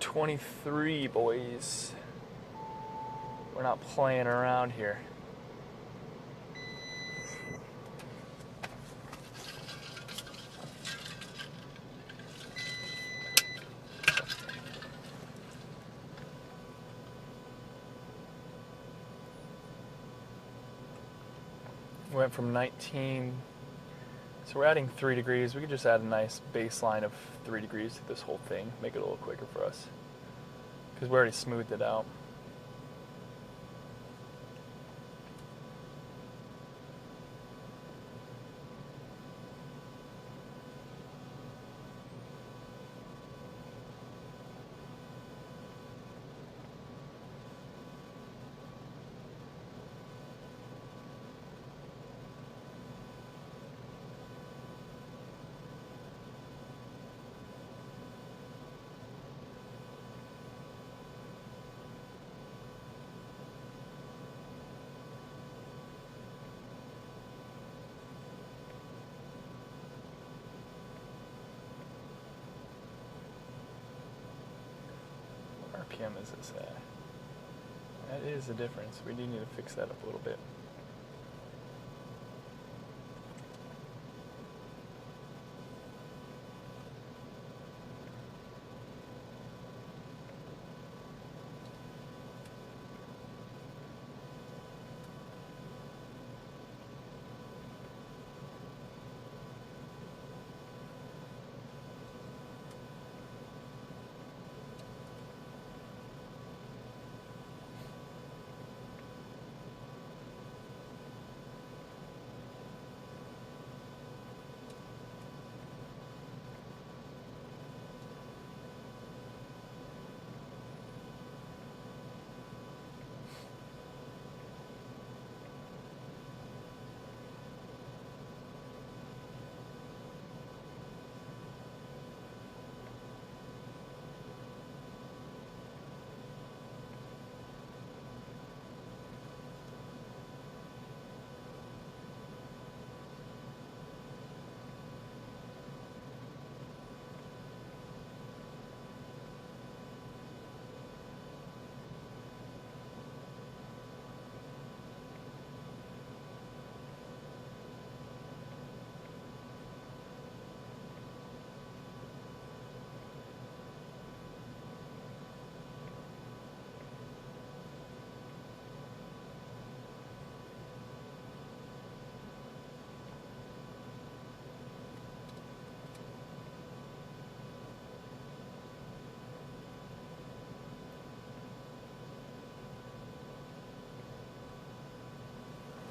Speaker 1: 23, boys. We're not playing around here. Went from 19, so we're adding 3 degrees. We could just add a nice baseline of 3 degrees to this whole thing, make it a little quicker for us, because we already smoothed it out. RPM is this at? That is a difference. We do need to fix that up a little bit.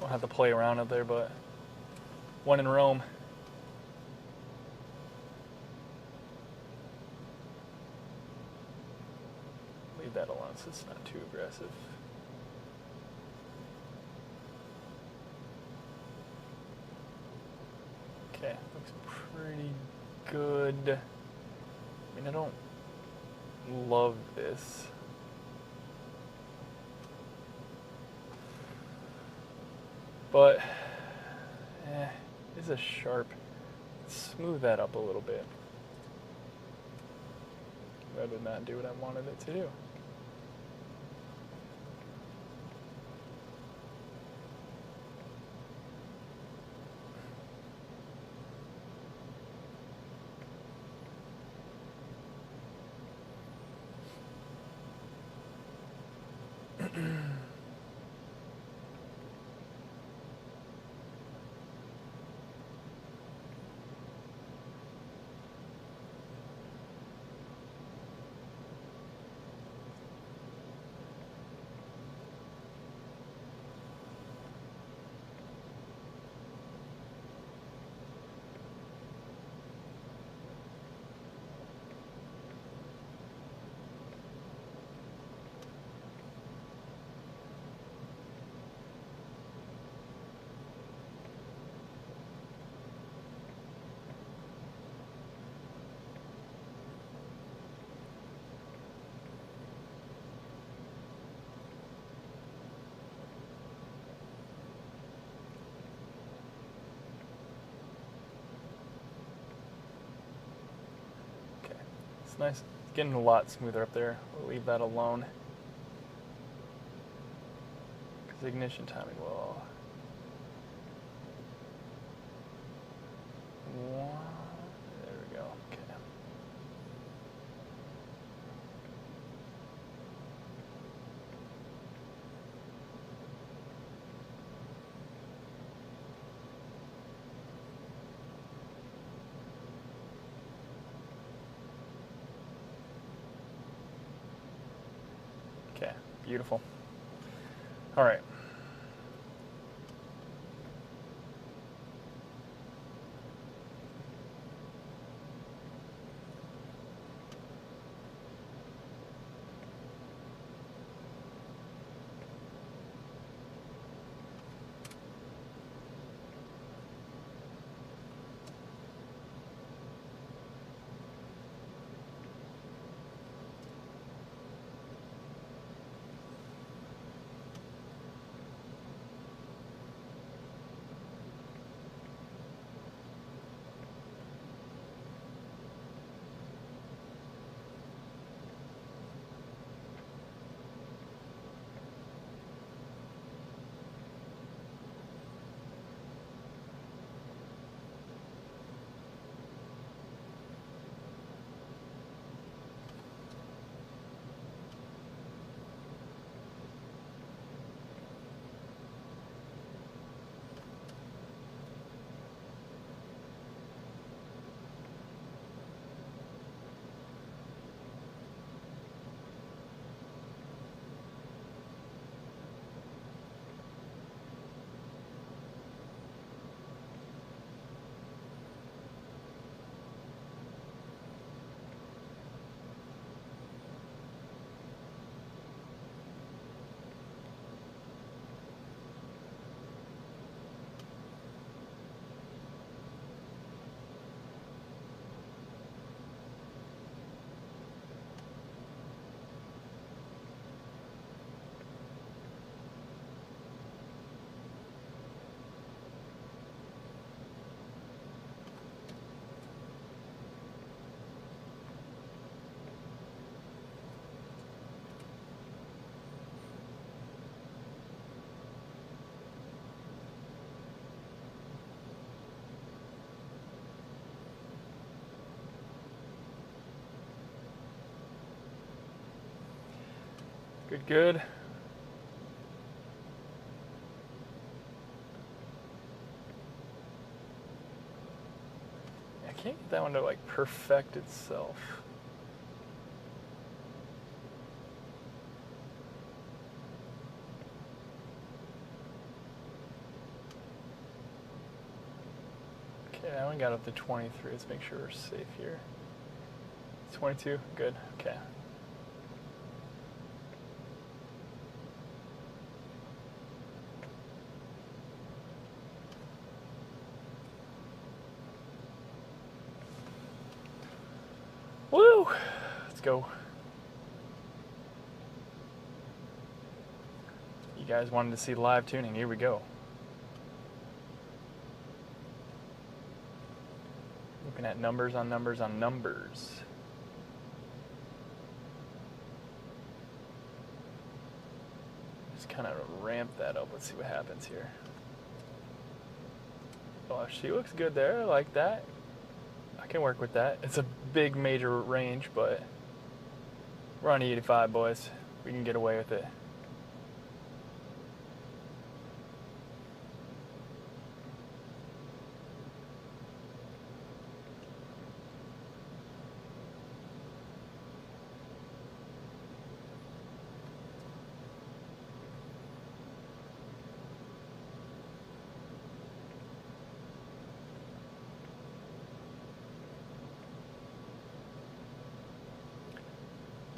Speaker 1: Don't have to play around up there, but when in Rome. Leave that alone so it's not too aggressive. Okay, looks pretty good. I mean, I don't love this. But, it's a sharp. Smooth that up a little bit. That did not do what I wanted it to do. Nice. It's getting a lot smoother up there. We'll leave that alone. Because ignition timing will... There we go. Okay. Okay, beautiful. All right. Good, good. I can't get that one to like perfect itself. Yeah, I only got up to 23. Let's make sure we're safe here. 22, good, okay. Woo! Let's go. You guys wanted to see live tuning, here we go. Looking at numbers on numbers on numbers. Just kind of ramp that up. Let's see what happens here. Oh, she looks good there. I like that. I can work with that. It's a big major range, but we're on E85, boys. We can get away with it.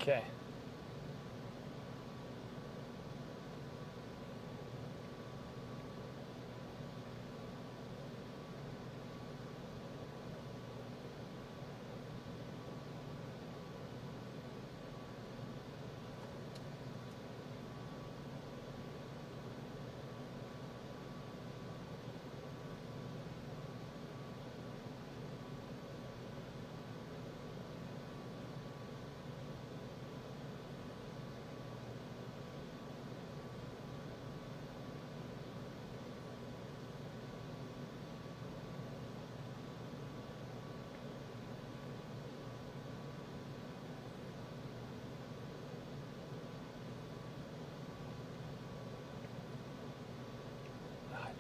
Speaker 1: Okay.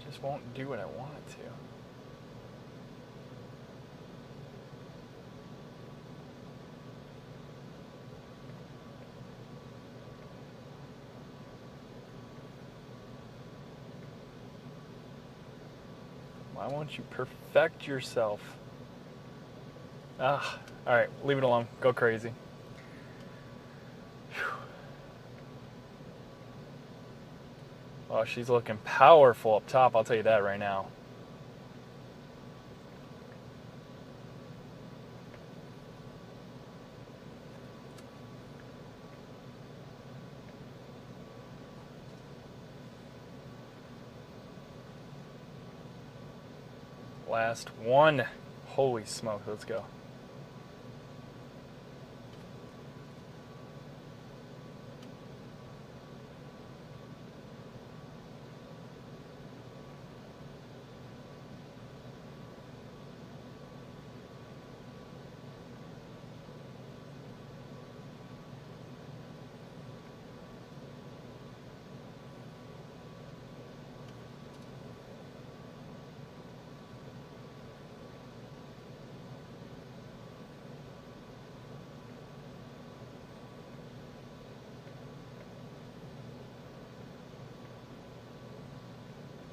Speaker 1: Just won't do what I want it to. Why won't you perfect yourself? Ah, all right, leave it alone. Go crazy. Whew. Oh, she's looking powerful up top, I'll tell you that right now. Last one. Holy smoke, let's go.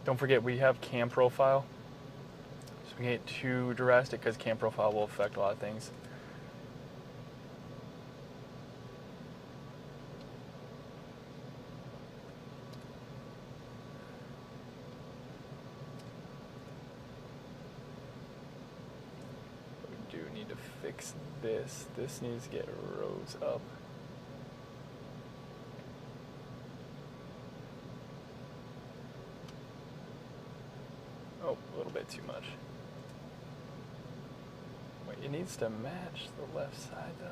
Speaker 1: Don't forget we have cam profile, so we can't get too drastic because cam profile will affect a lot of things. We do need to fix this. This needs to get rose up. Oh, a little bit too much. Wait, it needs to match the left side though.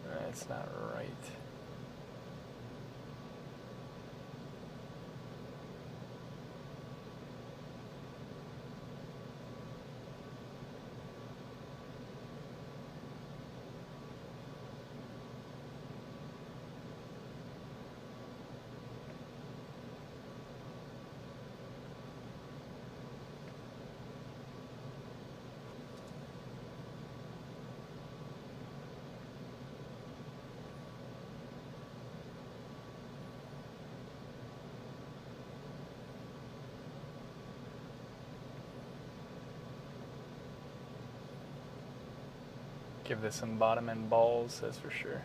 Speaker 1: That's not right. Give this some bottom end balls, that's for sure.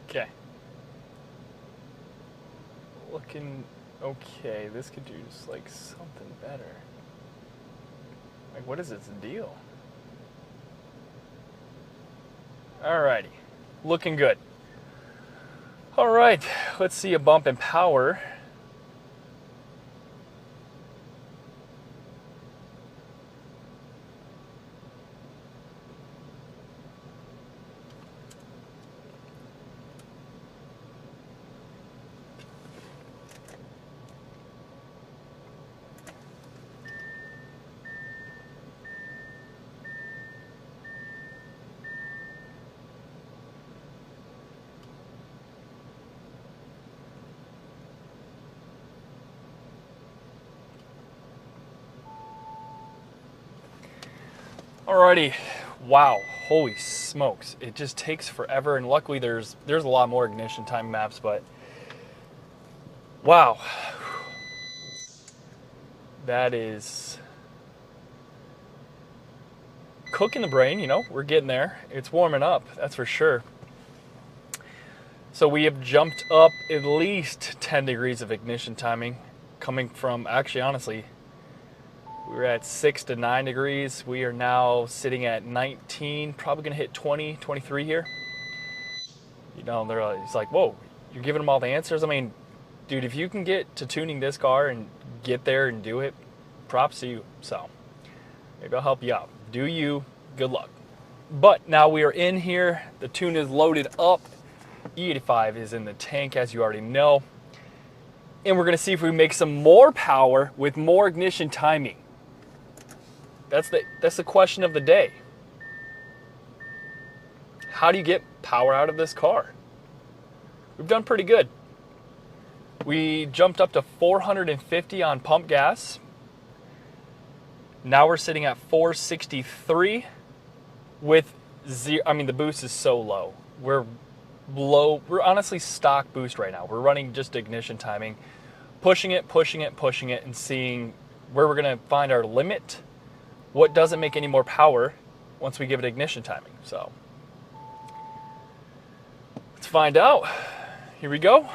Speaker 1: Okay. Looking okay. This could do just like something better. Like, what is its deal? Alrighty. Looking good. Alright, let's see a bump in power. Alrighty, wow, holy smokes, it just takes forever, and luckily there's a lot more ignition time maps, but wow, that is cooking the brain, you know, we're getting there. It's warming up, that's for sure. So we have jumped up at least 10 degrees of ignition timing, coming from, actually, honestly, we were at 6 to 9 degrees. We are now sitting at 19, probably gonna hit 20, 23 here. You know, it's like, whoa, you're giving them all the answers. I mean, dude, if you can get to tuning this car and get there and do it, props to you. So maybe I'll help you out. Do you, good luck. But now we are in here. The tune is loaded up. E85 is in the tank, as you already know. And we're gonna see if we make some more power with more ignition timing. That's the question of the day. How do you get power out of this car? We've done pretty good. We jumped up to 450 on pump gas. Now we're sitting at 463 with zero. I mean, the boost is so low. We're honestly stock boost right now. We're running just ignition timing, pushing it, and seeing where we're gonna find our limit. What doesn't make any more power once we give it ignition timing. So let's find out. Here we go.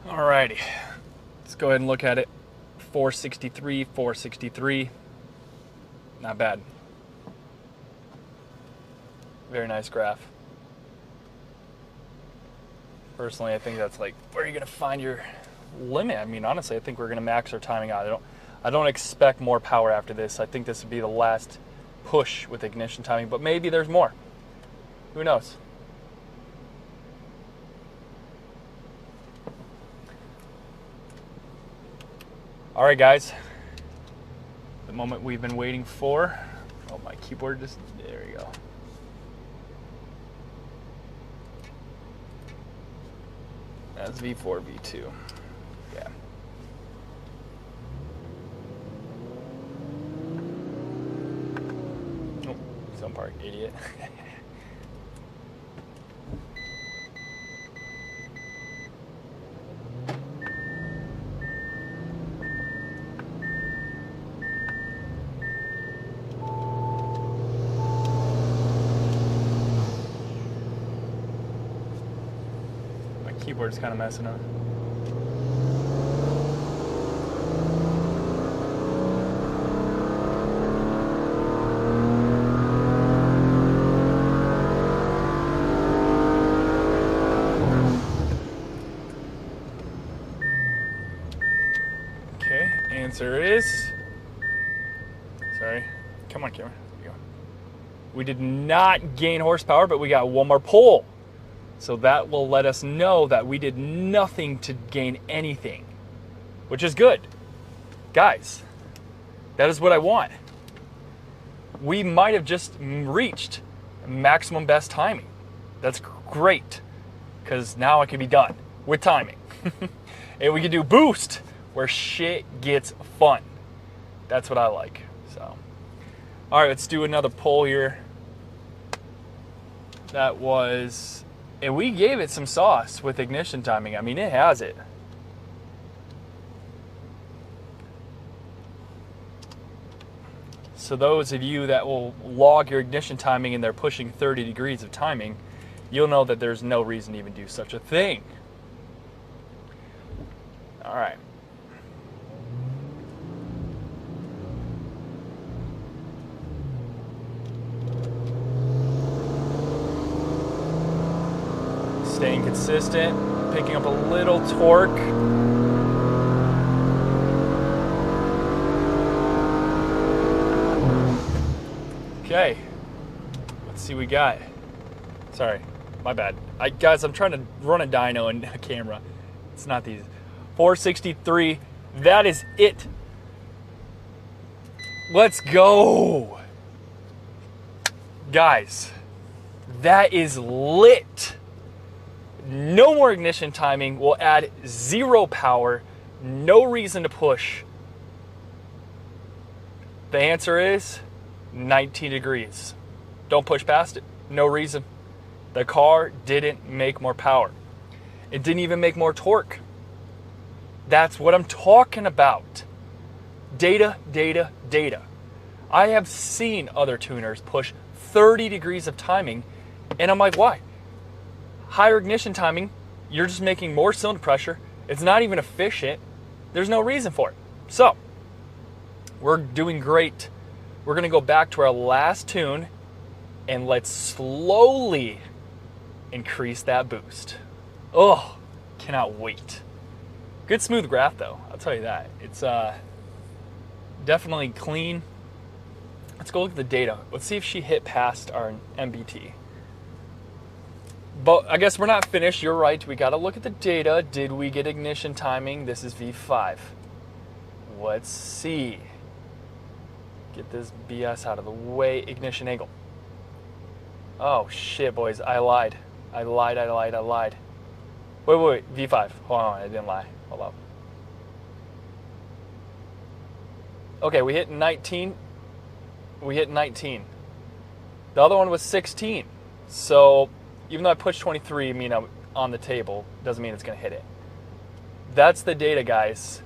Speaker 1: Alrighty, let's go ahead and look at it. 463, 463. Not bad. Very nice graph. Personally, I think that's like where you're gonna find your limit. I mean, honestly, I think we're gonna max our timing out. I don't expect more power after this. I think this would be the last push with ignition timing, but maybe there's more. Who knows? All right, guys. The moment we've been waiting for. Oh, my keyboard just, there we go. That's V4, V2. Yeah. Oh, some part, idiot. Keyboard's kind of messing up. Okay, answer is... Sorry. Come on, camera. Here we go. We did not gain horsepower, but we got one more pull. So that will let us know that we did nothing to gain anything, which is good. Guys, that is what I want. We might have just reached maximum best timing. That's great, because now I can be done with timing. And we can do boost, where shit gets fun. That's what I like. So, all right, let's do another poll here. That was... And we gave it some sauce with ignition timing. I mean, it has it. So those of you that will log your ignition timing and they're pushing 30 degrees of timing, you'll know that there's no reason to even do such a thing. All right. Staying consistent, picking up a little torque. Okay, let's see what we got. Sorry, my bad. Guys, I'm trying to run a dyno and a camera. It's not these. 463, that is it. Let's go. Guys, that is lit. No more ignition timing, will add 0 power, no reason to push. The answer is 19 degrees. Don't push past it, no reason. The car didn't make more power. It didn't even make more torque. That's what I'm talking about. Data, data, data. I have seen other tuners push 30 degrees of timing, and I'm like, why? Higher ignition timing, you're just making more cylinder pressure. It's not even efficient. There's no reason for it. So, we're doing great. We're gonna go back to our last tune and let's slowly increase that boost. Oh, cannot wait. Good smooth graph though, I'll tell you that. It's definitely clean. Let's go look at the data. Let's see if she hit past our MBT. But I guess we're not finished. You're right. We got to look at the data. Did we get ignition timing? This is V5. Let's see. Get this BS out of the way. Ignition angle. Oh, shit, boys. I lied. I lied. Wait. V5. Hold on. I didn't lie. Hold up. Okay, we hit 19. The other one was 16. So... even though I pushed 23, I mean, I'm on the table, doesn't mean it's going to hit it. That's the data, guys.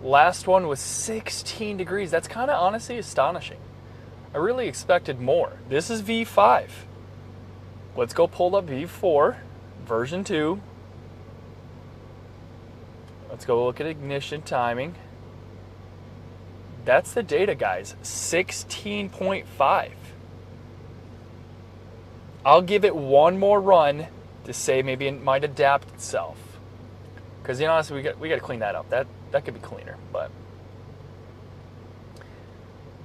Speaker 1: Last one was 16 degrees. That's kind of honestly astonishing. I really expected more. This is V5. Let's go pull up V4, version 2. Let's go look at ignition timing. That's the data, guys. 16.5. I'll give it one more run to say maybe it might adapt itself. Because, you know, honestly, we got to clean that up. That could be cleaner, but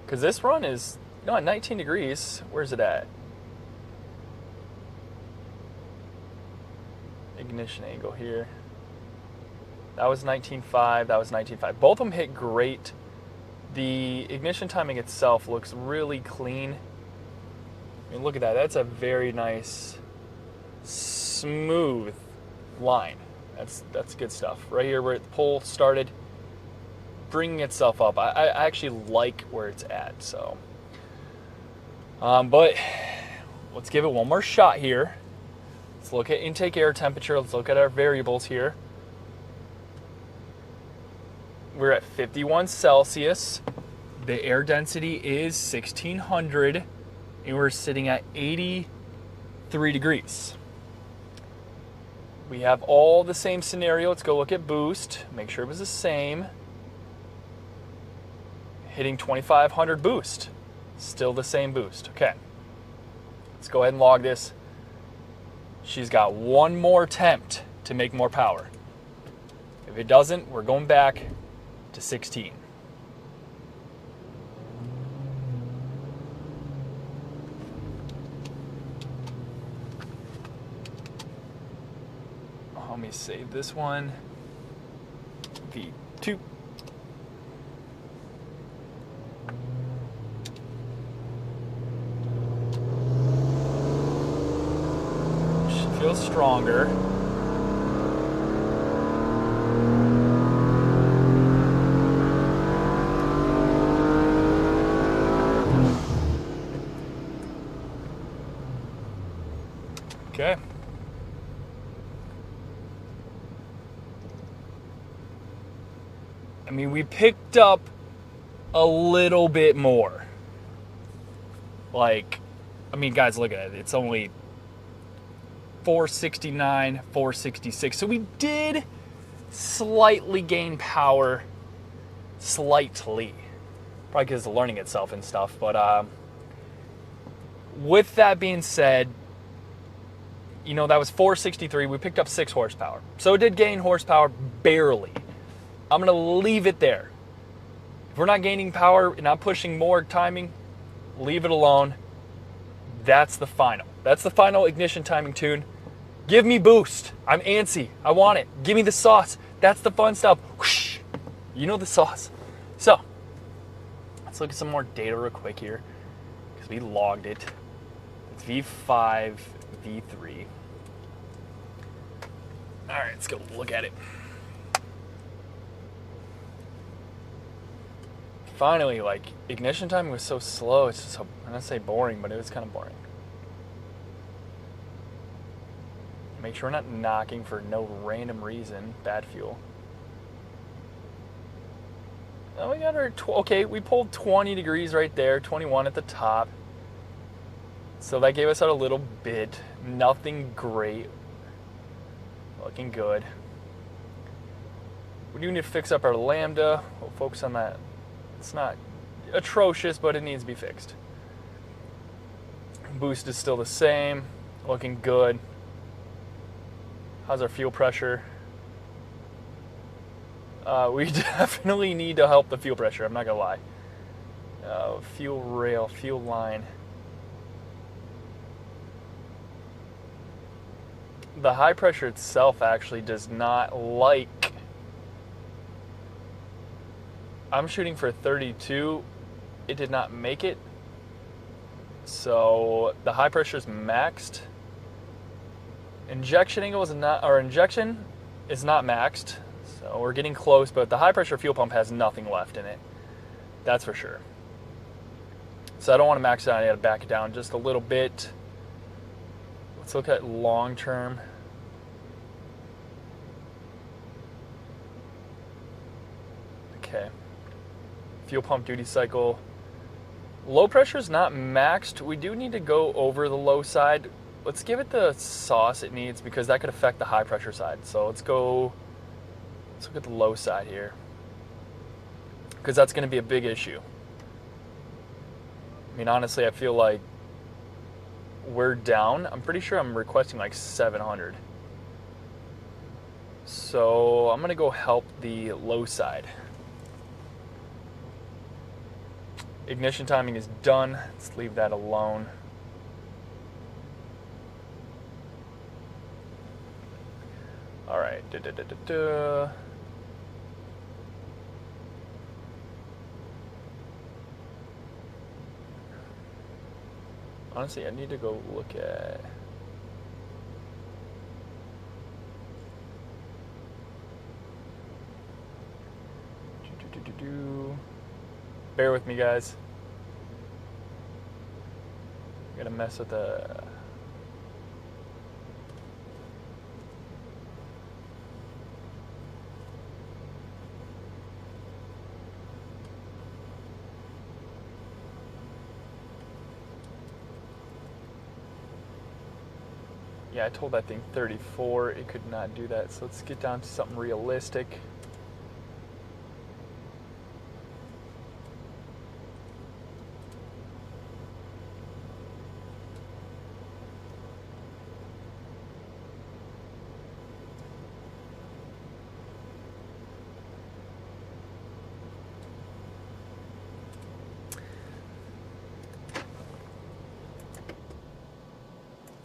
Speaker 1: because this run is, you know, at 19 degrees. Where's it at? Ignition angle here. That was 19.5. That was 19.5. Both of them hit great. The ignition timing itself looks really clean. I mean, look at that. That's a very nice, smooth line. That's good stuff. Right here where the pull started, bringing itself up. I actually like where it's at. So, but let's give it one more shot here. Let's look at intake air temperature. Let's look at our variables here. We're at 51 Celsius. The air density is 1600, and we're sitting at 83 degrees. We have all the same scenario. Let's go look at boost. Make sure it was the same. Hitting 2500 boost. Still the same boost. Okay. Let's go ahead and log this. She's got one more attempt to make more power. If it doesn't, we're going back to 16. Let me save this one. V2. She feels stronger. Okay. I mean, we picked up a little bit more. Like, I mean, guys, look at it. It's only 469, 466. So we did slightly gain power. Slightly. Probably because it's learning itself and stuff. But with that being said, you know, that was 463. We picked up 6 horsepower. So it did gain horsepower barely. I'm going to leave it there. If we're not gaining power and not pushing more timing, leave it alone. That's the final. That's the final ignition timing tune. Give me boost. I'm antsy. I want it. Give me the sauce. That's the fun stuff. Whoosh. You know the sauce. So, let's look at some more data real quick here, because we logged it. It's V5, V3. All right, let's go look at it. Finally, like, ignition timing was so slow. It's just so, I'm not say boring, but it was kind of boring. Make sure we're not knocking for no random reason. Bad fuel. Oh, we got our, okay, we pulled 20 degrees right there, 21 at the top. So that gave us out a little bit. Nothing great. Looking good. We do need to fix up our lambda. We'll focus on that. It's not atrocious, but it needs to be fixed. Boost is still the same. Looking good. How's our fuel pressure? We definitely need to help the fuel pressure, I'm not gonna lie. Fuel rail, fuel line. The high pressure itself actually does not like. I'm shooting for 32. It did not make it. So the high pressure is maxed. Injection angle is not, or injection is not maxed. So we're getting close, but the high pressure fuel pump has nothing left in it. That's for sure. So I don't want to max it out. I got to back it down just a little bit. Let's look at long term. Okay. Fuel pump duty cycle. Low pressure is not maxed. We do need to go over the low side. Let's give it the sauce it needs, because that could affect the high pressure side. So let's go Let's look at the low side here, because that's going to be a big issue. I mean, honestly, I feel like we're down. I'm pretty sure I'm requesting like 700. So I'm going to go help the low side. Ignition timing is done. Let's leave that alone. All right. Honestly, I need to go look at... Bear with me, guys. I'm gonna mess with the... Yeah, I told that thing 34. It could not do that. So let's get down to something realistic.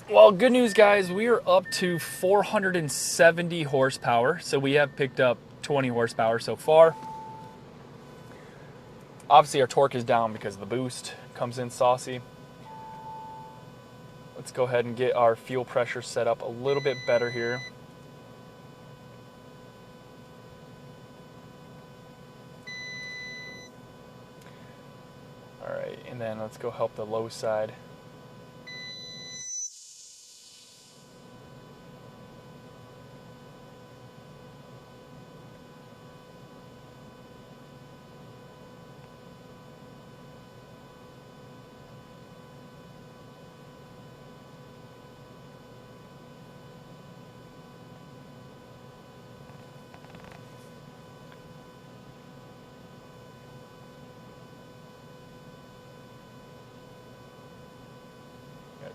Speaker 1: Well, good news, guys. We are up to 470 horsepower. So we have picked up 20 horsepower so far. Obviously, our torque is down because the boost comes in saucy. Let's go ahead and get our fuel pressure set up a little bit better here. All right, and then let's go help the low side.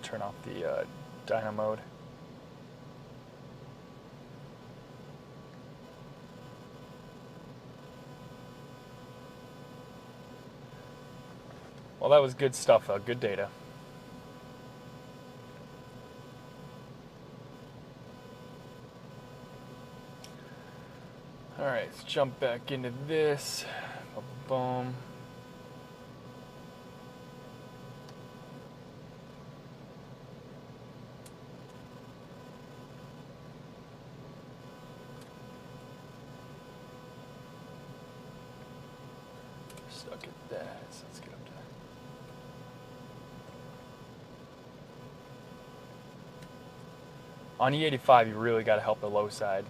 Speaker 1: Turn off the dyno mode. Well, that was good stuff, good data. All right, let's jump back into this. Boom. Stuck at that, so let's get up to that. On E85, you really got to help the low side.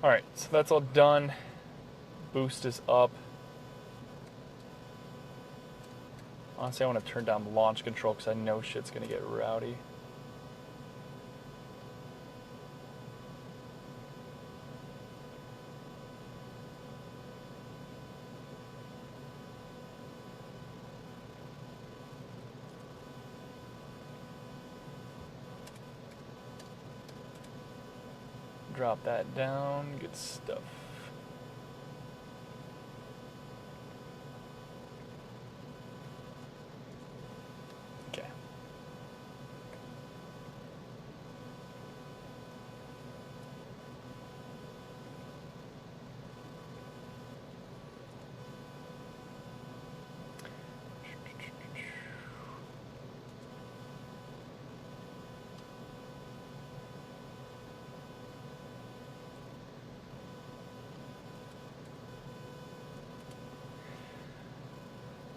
Speaker 1: All right, so that's all done. Boost is up. Honestly, I want to turn down the launch control because I know shit's going to get rowdy. drop that down. Good stuff. Okay.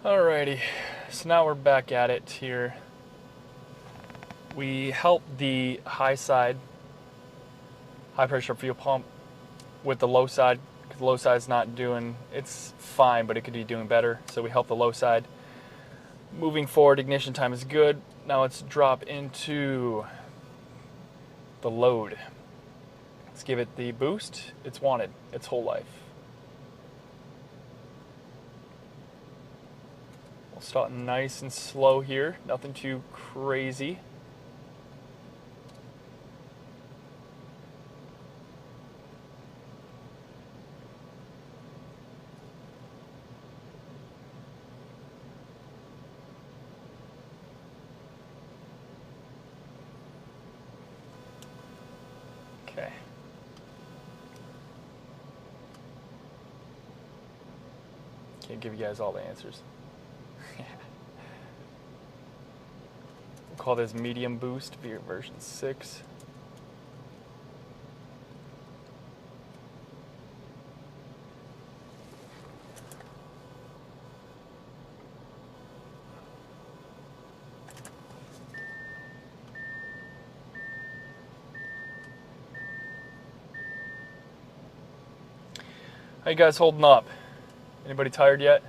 Speaker 1: Alrighty, so now we're back at it here. We helped the high side, high pressure fuel pump with the low side, because the low side's not doing, it's fine, but it could be doing better. So we helped the low side. Moving forward, ignition time is good. Now let's drop into the load. Let's give it the boost it's wanted its whole life. Start nice and slow here, nothing too crazy. Okay. Can't give you guys all the answers. We'll call this medium boost version 6. How you guys holding up? Anybody tired yet?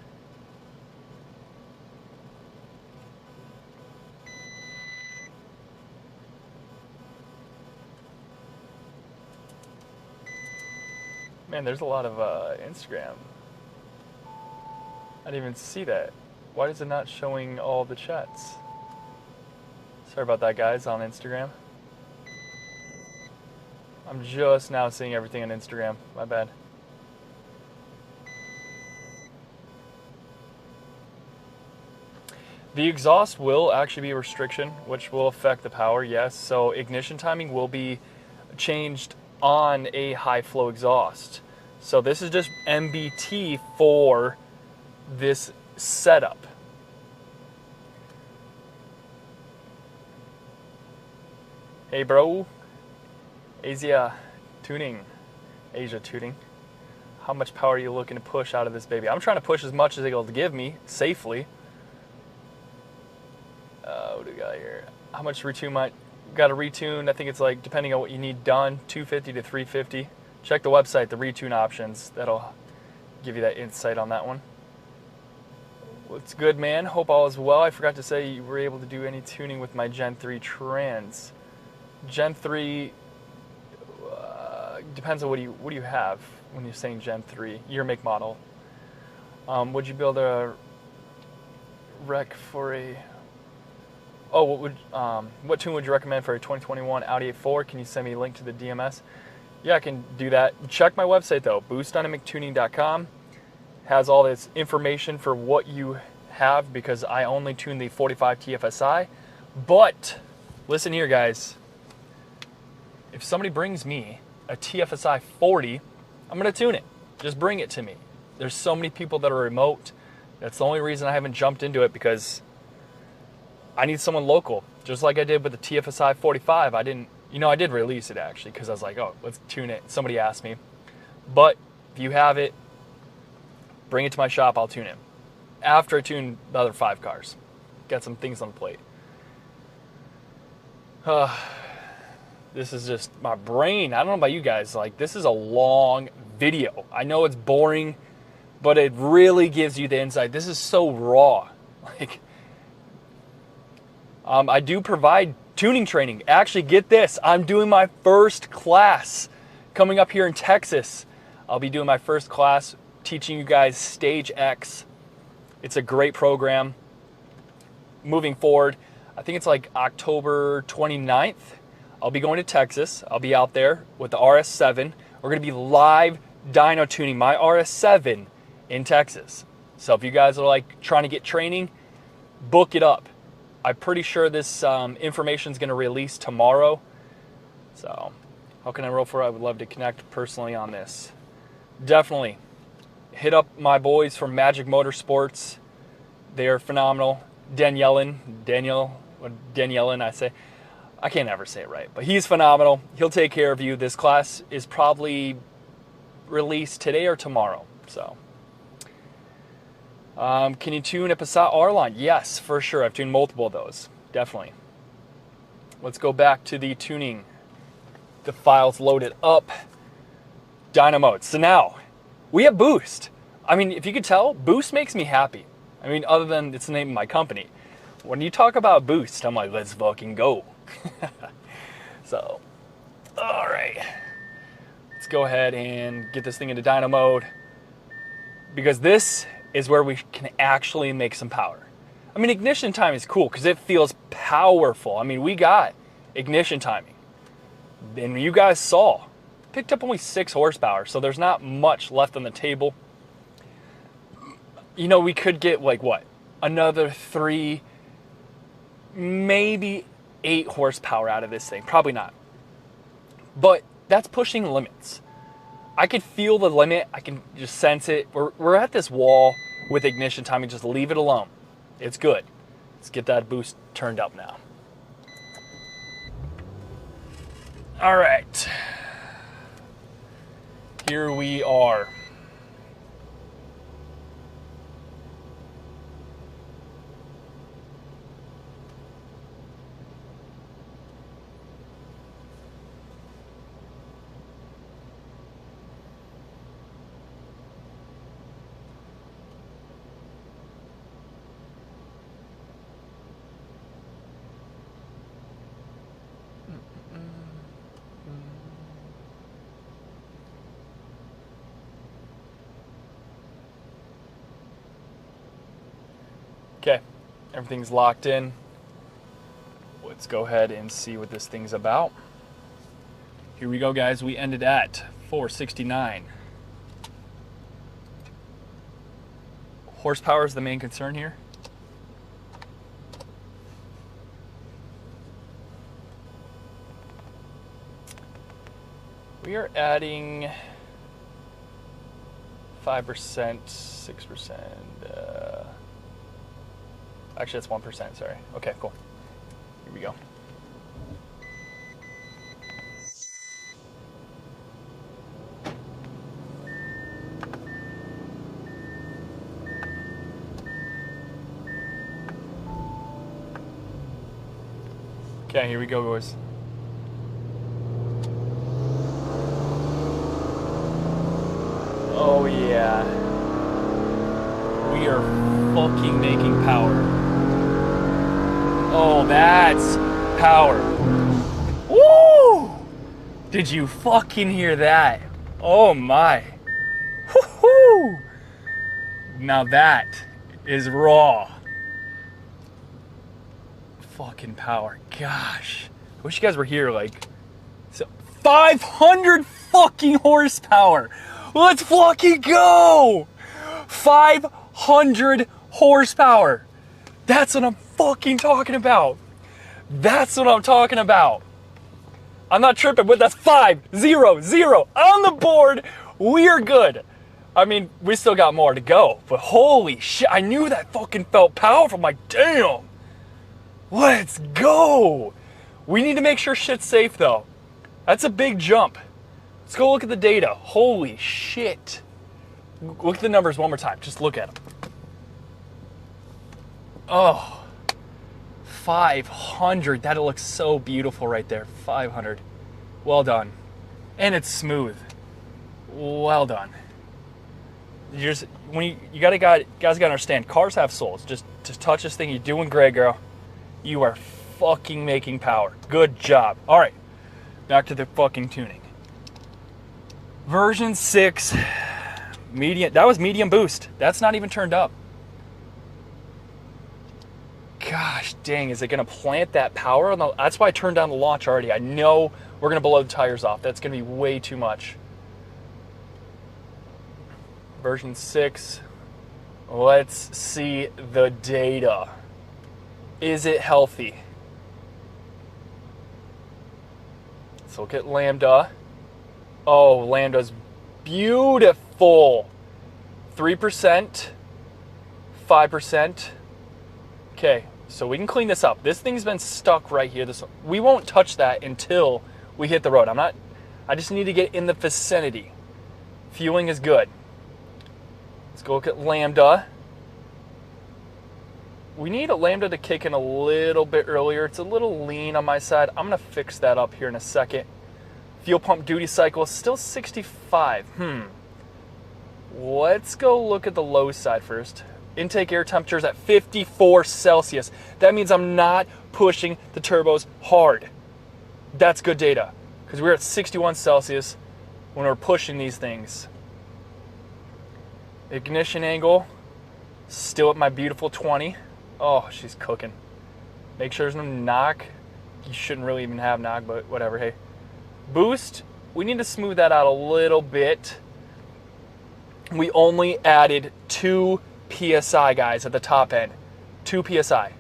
Speaker 1: Man, there's a lot of Instagram. I didn't even see that. Why is it not showing all the chats? Sorry about that, guys, on Instagram. I'm just now seeing everything on Instagram. My bad. The exhaust will actually be a restriction, which will affect the power, yes. So ignition timing will be changed on a high flow exhaust. So this is just MBT for this setup. Hey bro, Asia tuning. How much power are you looking to push out of this baby? I'm trying to push as much as it'll give me safely. What do we got here? How much retune might got to retune? I think it's like, depending on what you need done, 250 to 350. Check the website, the retune options. That'll give you that insight on that one. What's good, man? Hope all is well. I forgot to say you were able to do any tuning with my Gen 3 trans. Gen 3 depends on what do you have when you're saying Gen 3, year, make, model. Would you build a rec for a what tune would you recommend for a 2021 Audi A4? Can you send me a link to the DMS? Yeah, I can do that. Check my website though, boostdynamictuning.com. Has all this information for what you have, because I only tune the 45 TFSI. But listen here, guys. If somebody brings me a TFSI 40, I'm gonna tune it. Just bring it to me. There's so many people that are remote. That's the only reason I haven't jumped into it, because I need someone local, just like I did with the TFSI 45. I did release it actually, because I was like, oh, let's tune it. Somebody asked me. But if you have it, bring it to my shop, I'll tune it. After I tune the other 5 cars. Got some things on the plate. This is just my brain. I don't know about you guys, like, this is a long video. I know it's boring, but it really gives you the insight. This is so raw. Like, I do provide tuning training. Actually, get this, I'm doing my first class coming up here in Texas. I'll be doing my first class teaching you guys Stage X. It's a great program. Moving forward, I think it's like October 29th. I'll be going to Texas. I'll be out there with the RS7. We're going to be live dyno tuning my RS7 in Texas. So if you guys are like trying to get training, book it up. I'm pretty sure this information is going to release tomorrow. So how can I roll for it? I would love to connect personally on this. Definitely hit up my boys from Magic Motorsports. They are phenomenal. Danielle, I say. I can't ever say it right, but he's phenomenal. He'll take care of you. This class is probably released today or tomorrow. So, can you tune a Passat R-Line? Yes, for sure. I've tuned multiple of those. Definitely. Let's go back to the tuning. The file's loaded up. Dyno mode. So now, we have Boost. I mean, if you could tell, Boost makes me happy. I mean, other than it's the name of my company. When you talk about Boost, I'm like, let's fucking go. So, all right. Let's go ahead and get this thing into dyno mode, because this is where we can actually make some power. I mean, ignition time is cool because it feels powerful. I mean, we got ignition timing. And you guys saw, picked up only 6 horsepower, so there's not much left on the table. You know, we could get like what? Another 3, maybe 8 horsepower out of this thing. Probably not. But that's pushing limits. I could feel the limit. I can just sense it. We're at this wall with ignition timing. Just leave it alone. It's good. Let's get that boost turned up now. All right. Here we are. Okay, everything's locked in. Let's go ahead and see what this thing's about. Here we go, guys. We ended at 469. Horsepower is the main concern here. We are adding 5%, 6%. Actually, that's 1%, sorry. Okay, cool. Here we go. Okay, here we go, boys. Oh, yeah. We are fucking making power. Oh, that's power. Woo! Did you fucking hear that? Oh my. Woo-hoo! Now that is raw. Fucking power. Gosh. I wish you guys were here, like. So 500 fucking horsepower. Let's fucking go! 500 horsepower. That's what I'm fucking talking about. That's what I'm talking about. I'm not tripping, but that's 500 on the board. We're good. I mean, we still got more to go, but holy shit, I knew that fucking felt powerful. I'm like, damn. Let's go. We need to make sure shit's safe though. That's a big jump. Let's go look at the data. Holy shit. Look at the numbers one more time. Just look at them. Oh, 500. That looks so beautiful right there. 500. Well done. And it's smooth. Well done. You just when you guys gotta understand, cars have souls. Just touch this thing. You're doing great, girl. You are fucking making power. Good job. All right, back to the fucking tuning. Version 6, medium. That was medium boost. That's not even turned up. Gosh dang, is it going to plant that power? That's why I turned down the launch already. I know we're going to blow the tires off. That's going to be way too much. Version 6. Let's see the data. Is it healthy? Let's look at Lambda. Oh, Lambda's beautiful. 3%, 5%. Okay, so we can clean this up. This thing's been stuck right here. We won't touch that until we hit the road. I just need to get in the vicinity. Fueling is good. Let's go look at Lambda. We need a Lambda to kick in a little bit earlier. It's a little lean on my side. I'm going to fix that up here in a second. Fuel pump duty cycle is still 65. Let's go look at the low side first. Intake air temperature is at 54 Celsius. That means I'm not pushing the turbos hard. That's good data, because we're at 61 Celsius when we're pushing these things. Ignition angle, still at my beautiful 20. Oh, she's cooking. Make sure there's no knock. You shouldn't really even have knock, but whatever, hey. Boost, we need to smooth that out a little bit. We only added 2 PSI, guys, at the top end. 2 PSI.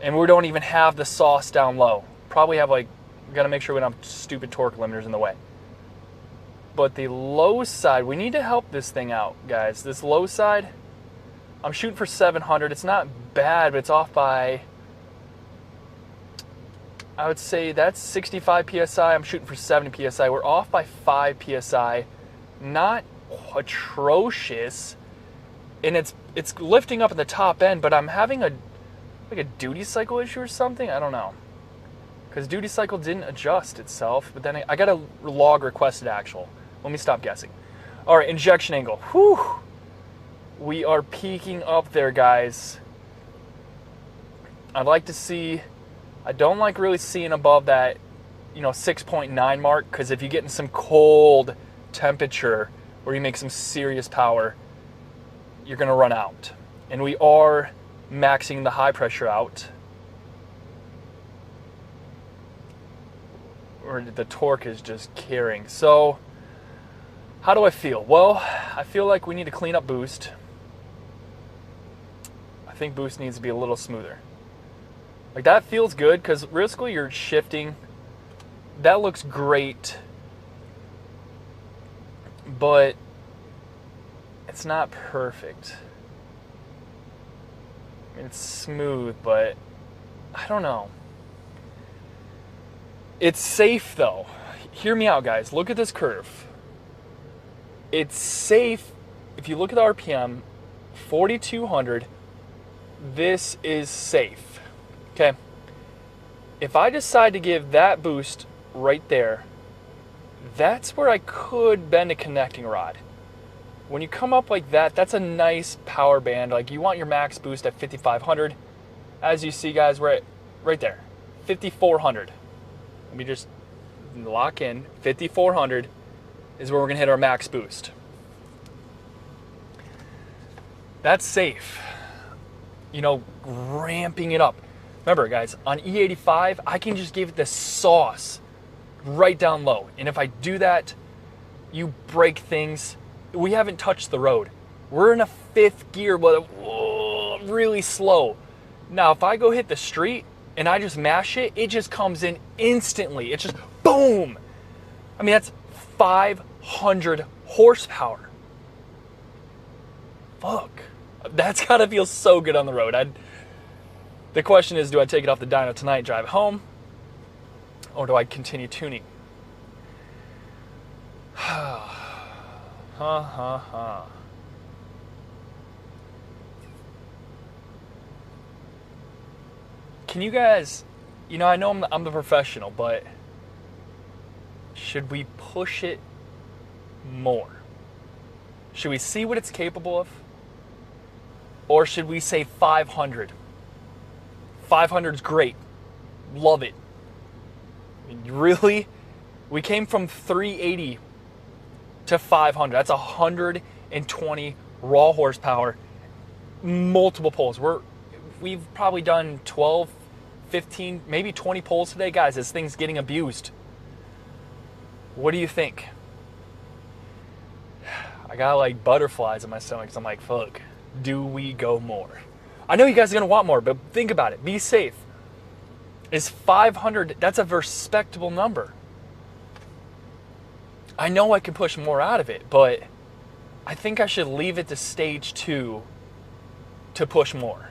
Speaker 1: And we don't even have the sauce down low. Probably have, like, gotta make sure we don't have stupid torque limiters in the way. But the low side, we need to help this thing out, guys. This low side, I'm shooting for 700. It's not bad, but it's off by, I would say that's 65 PSI. I'm shooting for 70 PSI. We're off by 5 PSI. Not atrocious. And it's lifting up at the top end, but I'm having a duty cycle issue or something. I don't know. Because duty cycle didn't adjust itself, but then I got a log requested actual. Let me stop guessing. All right, injection angle. Whew. We are peaking up there, guys. I'd like to see, I don't like really seeing above that, 6.9 mark, because if you get in some cold temperature where you make some serious power, you're going to run out. And we are maxing the high pressure out. Or the torque is just carrying. So, how do I feel? Well, I feel like we need to clean up boost. I think boost needs to be a little smoother. Like, that feels good, because realistically you're shifting. That looks great. But it's not perfect. I mean, it's smooth, but I don't know. It's safe, though. Hear me out, guys. Look at this curve. It's safe. If you look at the RPM, 4,200, this is safe. Okay? If I decide to give that boost right there, that's where I could bend a connecting rod. When you come up like that, that's a nice power band. Like, you want your max boost at 5,500. As you see, guys, we're at right there, 5,400. Let me just lock in. 5,400 is where we're going to hit our max boost. That's safe. Ramping it up. Remember, guys, on E85, I can just give it the sauce right down low. And if I do that, you break things. We haven't touched the road. We're in a 5th gear, but really slow. Now, if I go hit the street and I just mash it, it just comes in instantly. It's just boom. I mean, that's 500 horsepower. Fuck. That's gotta feel so good on the road. The question is, do I take it off the dyno tonight, drive it home, or do I continue tuning? Can you guys, I know I'm the professional, but should we push it more? Should we see what it's capable of? Or should we say 500? 500 is great. Love it. I mean, really? We came from 380 to 500. That's 120 raw horsepower. Multiple poles. we've probably done 12, 15, maybe 20 pulls today. Guys, this thing's getting abused. What do you think? I got like butterflies in my stomach because I'm like, fuck, do we go more? I know you guys are going to want more, but think about it. Be safe. Is 500, that's a respectable number. I know I can push more out of it, but I think I should leave it to stage 2 to push more.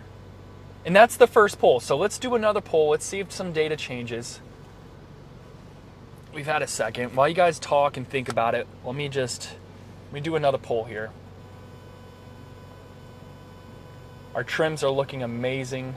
Speaker 1: And that's the first poll. So let's do another poll. Let's see if some data changes. We've had a second. While you guys talk and think about it, let me do another poll here. Our trims are looking amazing.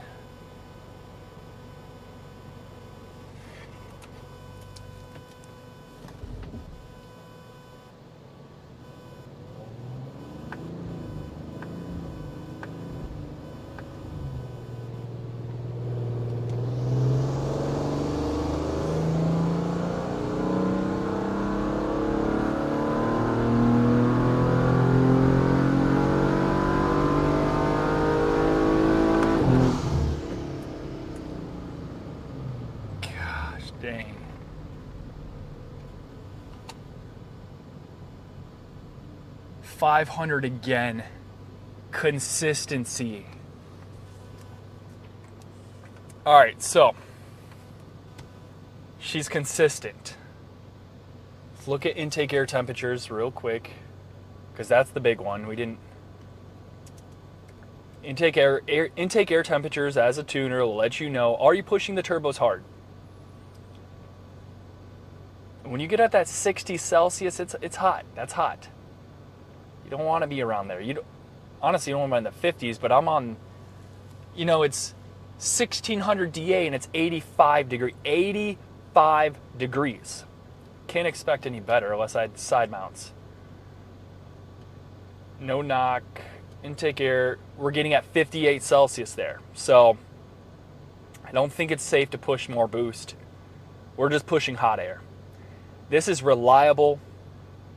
Speaker 1: Dang. $500 again. Consistency. All right, so she's consistent. Let's look at intake air temperatures real quick, because that's the big one. We didn't. Intake air temperatures as a tuner will let you know, are you pushing the turbos hard? When you get at that 60 Celsius, it's hot. That's hot. You don't want to be around there. Honestly, you don't want to be in the 50s, but I'm on, it's 1600 DA and it's 85 degrees. Can't expect any better unless I had side mounts. No knock. Intake air, we're getting at 58 Celsius there. So I don't think it's safe to push more boost. We're just pushing hot air. This is reliable.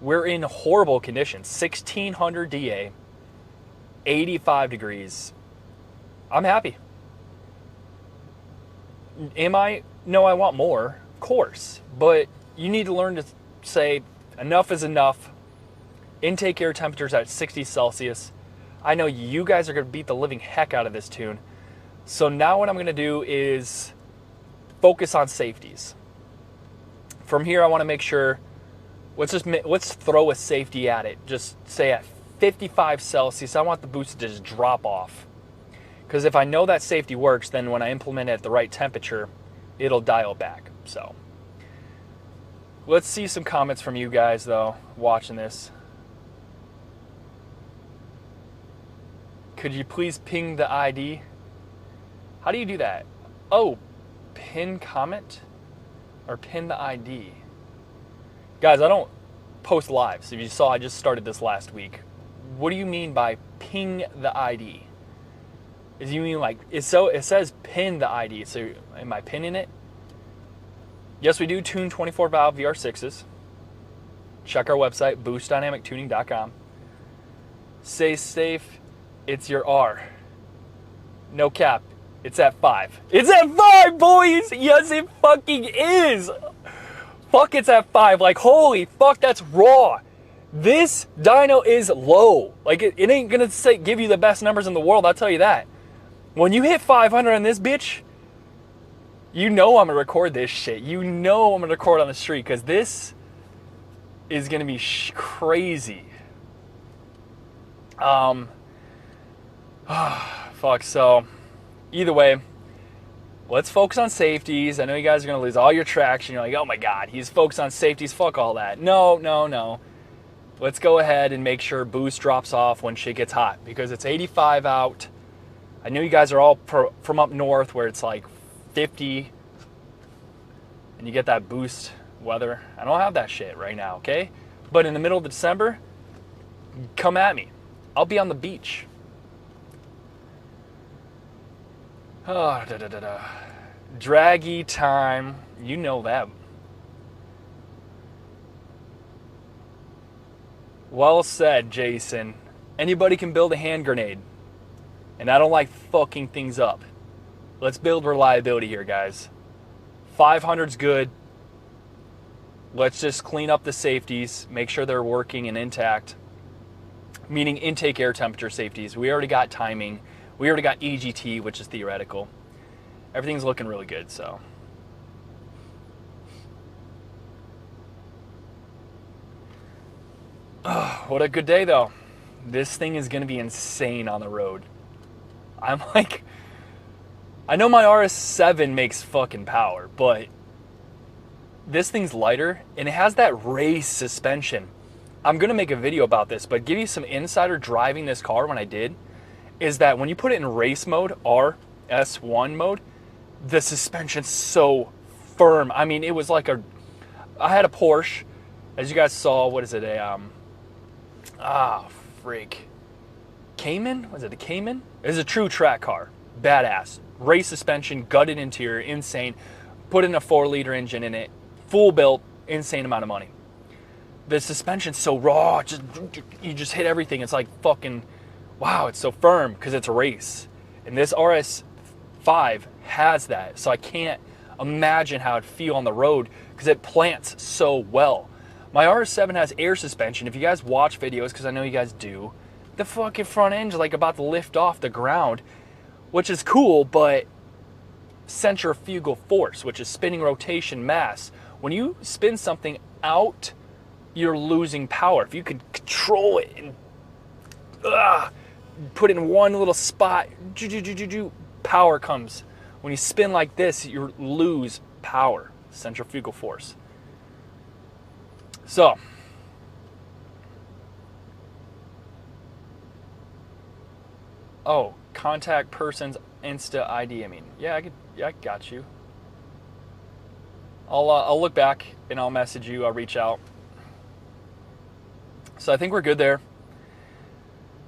Speaker 1: We're in horrible conditions. 1600 DA, 85 degrees. I'm happy. Am I? No, I want more, of course. But you need to learn to say enough is enough. Intake air temperatures at 60 Celsius. I know you guys are going to beat the living heck out of this tune. So now what I'm going to do is focus on safeties. From here, I want to make sure, let's throw a safety at it. Just say at 55 Celsius, I want the boost to just drop off. Because if I know that safety works, then when I implement it at the right temperature, it'll dial back. So let's see some comments from you guys, though, watching this. Could you please ping the ID? How do you do that? Oh, pin comment? Or pin the ID. Guys, I don't post lives. If you saw, I just started this last week. What do you mean by ping the ID? Is you mean like, it says pin the ID, so am I pinning it? Yes, we do tune 24 valve VR6s. Check our website, boostdynamictuning.com. Stay safe, it's your R. No cap. It's at 5. It's at 5, boys! Yes, it fucking is! Fuck, it's at 5. Like, holy fuck, that's raw. This dyno is low. Like, it ain't gonna give you the best numbers in the world, I'll tell you that. When you hit 500 on this bitch, you know I'm gonna record this shit. You know I'm gonna record on the street, because this is gonna be crazy. Fuck, so either way, let's focus on safeties. I know you guys are going to lose all your traction. You're like, oh my God, he's focused on safeties. Fuck all that. No. Let's go ahead and make sure boost drops off when shit gets hot, because it's 85 out. I know you guys are all from up north where it's like 50 and you get that boost weather. I don't have that shit right now, okay? But in the middle of December, come at me. I'll be on the beach. Oh, draggy time. You know that. Well said, Jason. Anybody can build a hand grenade. And I don't like fucking things up. Let's build reliability here, guys. 500's good. Let's just clean up the safeties, make sure they're working and intact. Meaning intake air temperature safeties. We already got timing. We already got EGT, which is theoretical. Everything's looking really good, so. Oh, what a good day, though. This thing is going to be insane on the road. I'm like, I know my RS7 makes fucking power, but this thing's lighter, and it has that race suspension. I'm going to make a video about this, but give you some insider driving this car when I did, is that when you put it in race mode, RS1 mode, the suspension's so firm. I mean, it was like I had a Porsche, as you guys saw, what is it, Cayman? Was it a Cayman? It was a true track car. Badass. Race suspension, gutted interior, insane. Put in a 4-liter engine in it. Full built, insane amount of money. The suspension's so raw, you just hit everything. It's like fucking, wow, it's so firm because it's a race. And this RS5 has that. So I can't imagine how it'd feel on the road because it plants so well. My RS7 has air suspension. If you guys watch videos, because I know you guys do, the fucking front end's like about to lift off the ground, which is cool, but centrifugal force, which is spinning rotation mass. When you spin something out, you're losing power. If you could control it and put it in one little spot, power comes. When you spin like this, you lose power, centrifugal force. So, oh, contact person's Insta ID. I mean, yeah, I got you. I'll look back and I'll message you. I'll reach out. So I think we're good there.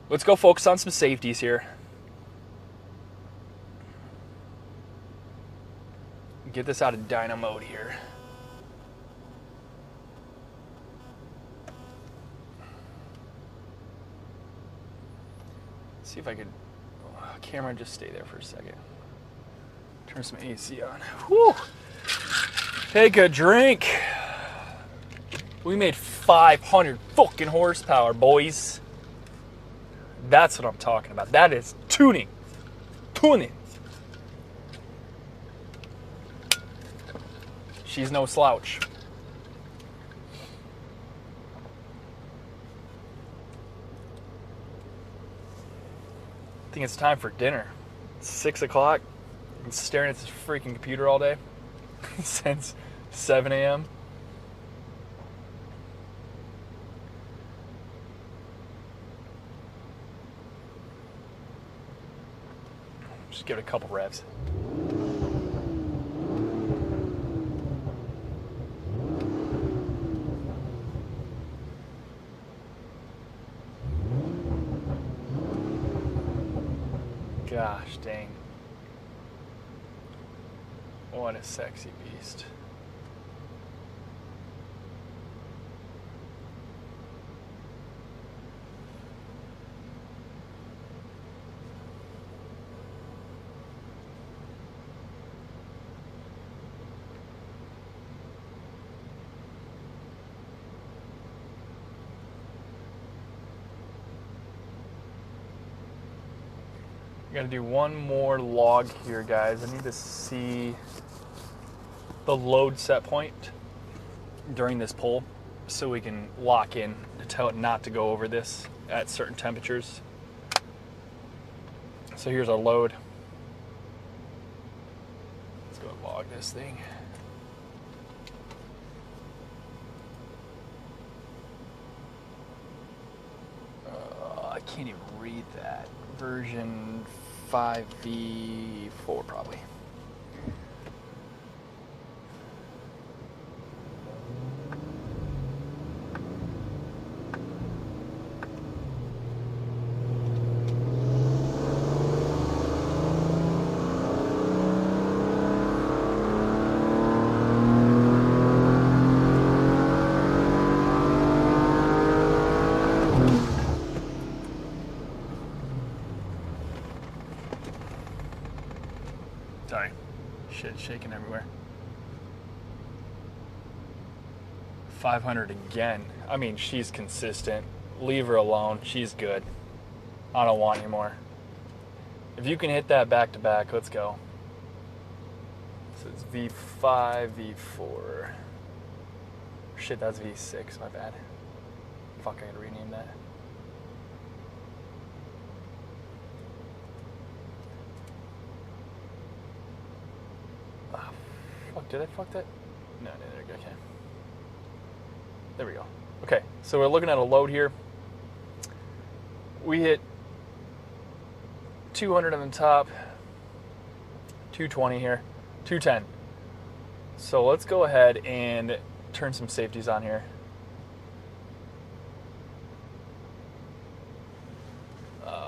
Speaker 1: Let's go focus on some safeties here. Get this out of dyno mode here. See if I could, camera, just stay there for a second. Turn some AC on. Whew. Take a drink. We made 500 fucking horsepower, boys. That's what I'm talking about. That is tuning. Tuning. She's no slouch. I think it's time for dinner. It's 6 o'clock. I've been staring at this freaking computer all day since 7 a.m. Just give it a couple revs. Gosh dang. What a sexy beast. Gotta do one more log here, guys. I need to see the load set point during this pull so we can lock in to tell it not to go over this at certain temperatures. So here's our load. Let's go and log this thing. I can't even read that. Version 5V4 probably. Shit, shaking everywhere. 500 again. I mean, she's consistent. Leave her alone. She's good. I don't want any more. If you can hit that back to back, let's go. So it's V5, V4. Shit, that's V6, my bad. Fuck, I gotta rename that. Oh, fuck, did I fuck that? No, there we go, okay. There we go. Okay, so we're looking at a load here. We hit 200 on the top, 220 here, 210. So let's go ahead and turn some safeties on here.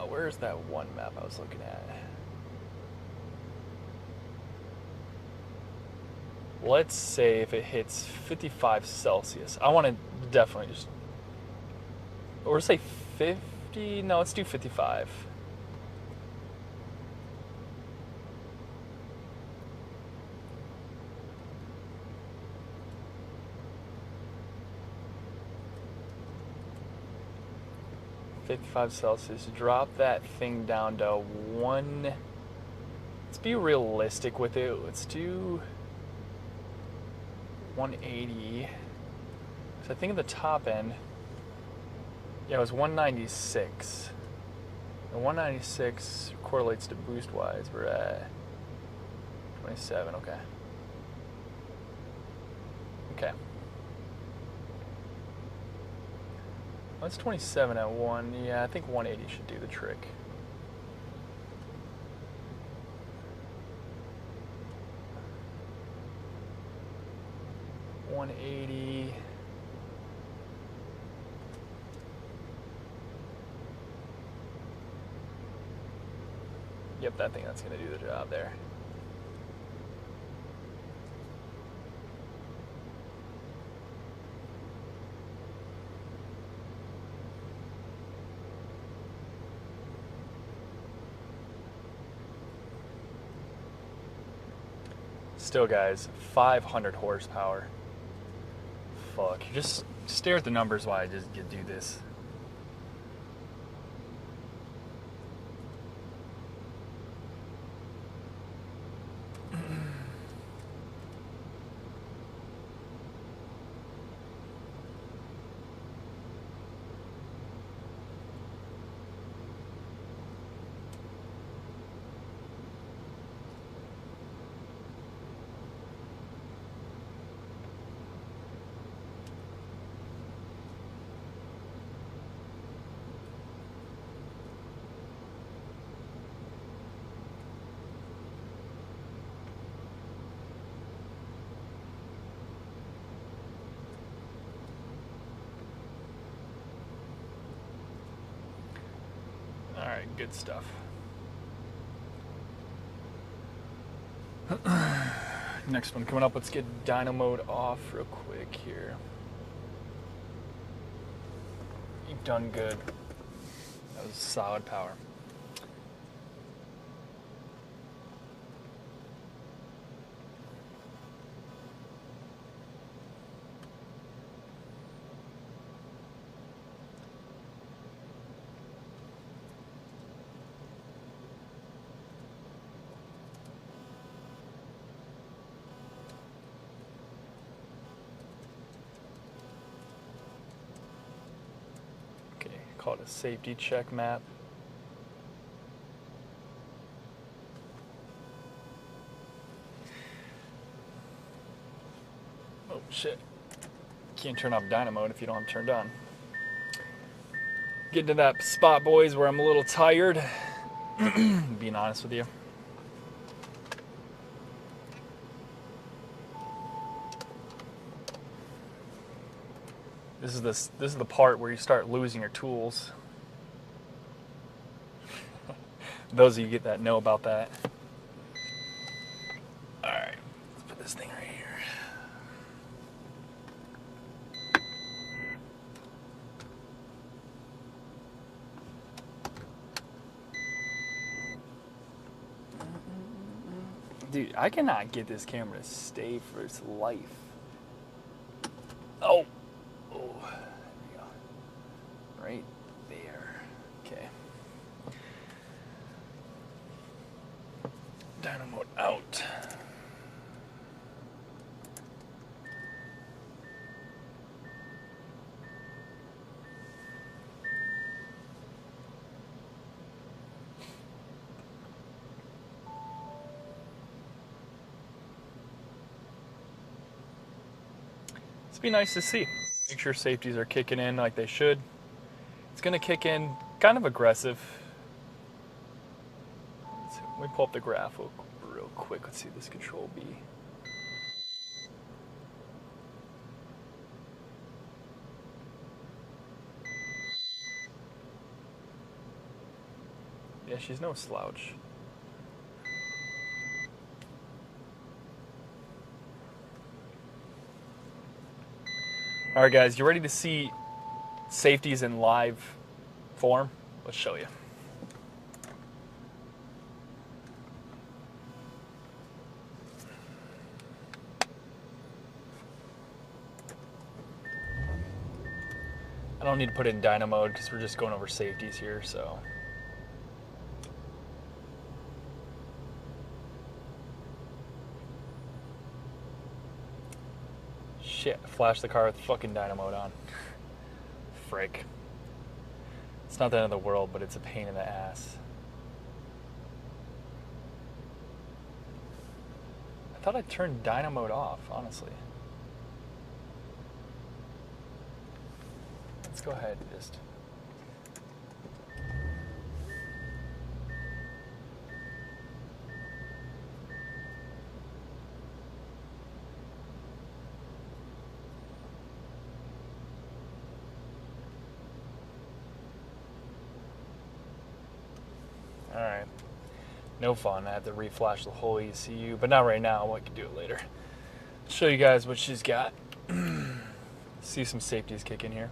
Speaker 1: Where's that one map I was looking at? Let's say if it hits 55 Celsius. I want to definitely just, or say 50, no, let's do 55. Celsius. Drop that thing down to 1. Let's be realistic with it. Let's do 180. So I think at the top end, yeah, it was 196. And 196 correlates to boost wise. We're at 27. Okay. Okay. That's 27 at 1. Yeah, I think 180 should do the trick. $180. Yep, I think that's going to do the job there. Still, guys, 500 horsepower. Fuck. Just stare at the numbers while I just do this. Alright, good stuff. Next one coming up, let's get dyno mode off real quick here. You've done good. That was solid power. Call it a safety check map. Oh shit. Can't turn off dyno mode if you don't have it turned on. Getting to that spot, boys, where I'm a little tired. Being honest with you. This is the part where you start losing your tools. Those of you get that know about that. All right, let's put this thing right here. Dude, I cannot get this camera to stay for its life. Oh. Oh. There we go. Right there. Okay. Dyno mode out. Be nice to see. Make sure safeties are kicking in like they should. It's going to kick in kind of aggressive. Let me pull up the graph real quick. Let's see this control B. Yeah, she's no slouch. All right, guys, you ready to see safeties in live form? Let's show you. I don't need to put it in dyno mode because we're just going over safeties here, so. Shit, flash the car with fucking dyno mode on. Frick. It's not the end of the world, but it's a pain in the ass. I thought I turned dyno mode off, honestly. Let's go ahead and just... Alright, no fun. I have to reflash the whole ECU, but not right now. I can do it later. Show you guys what she's got. See some safeties kick in here.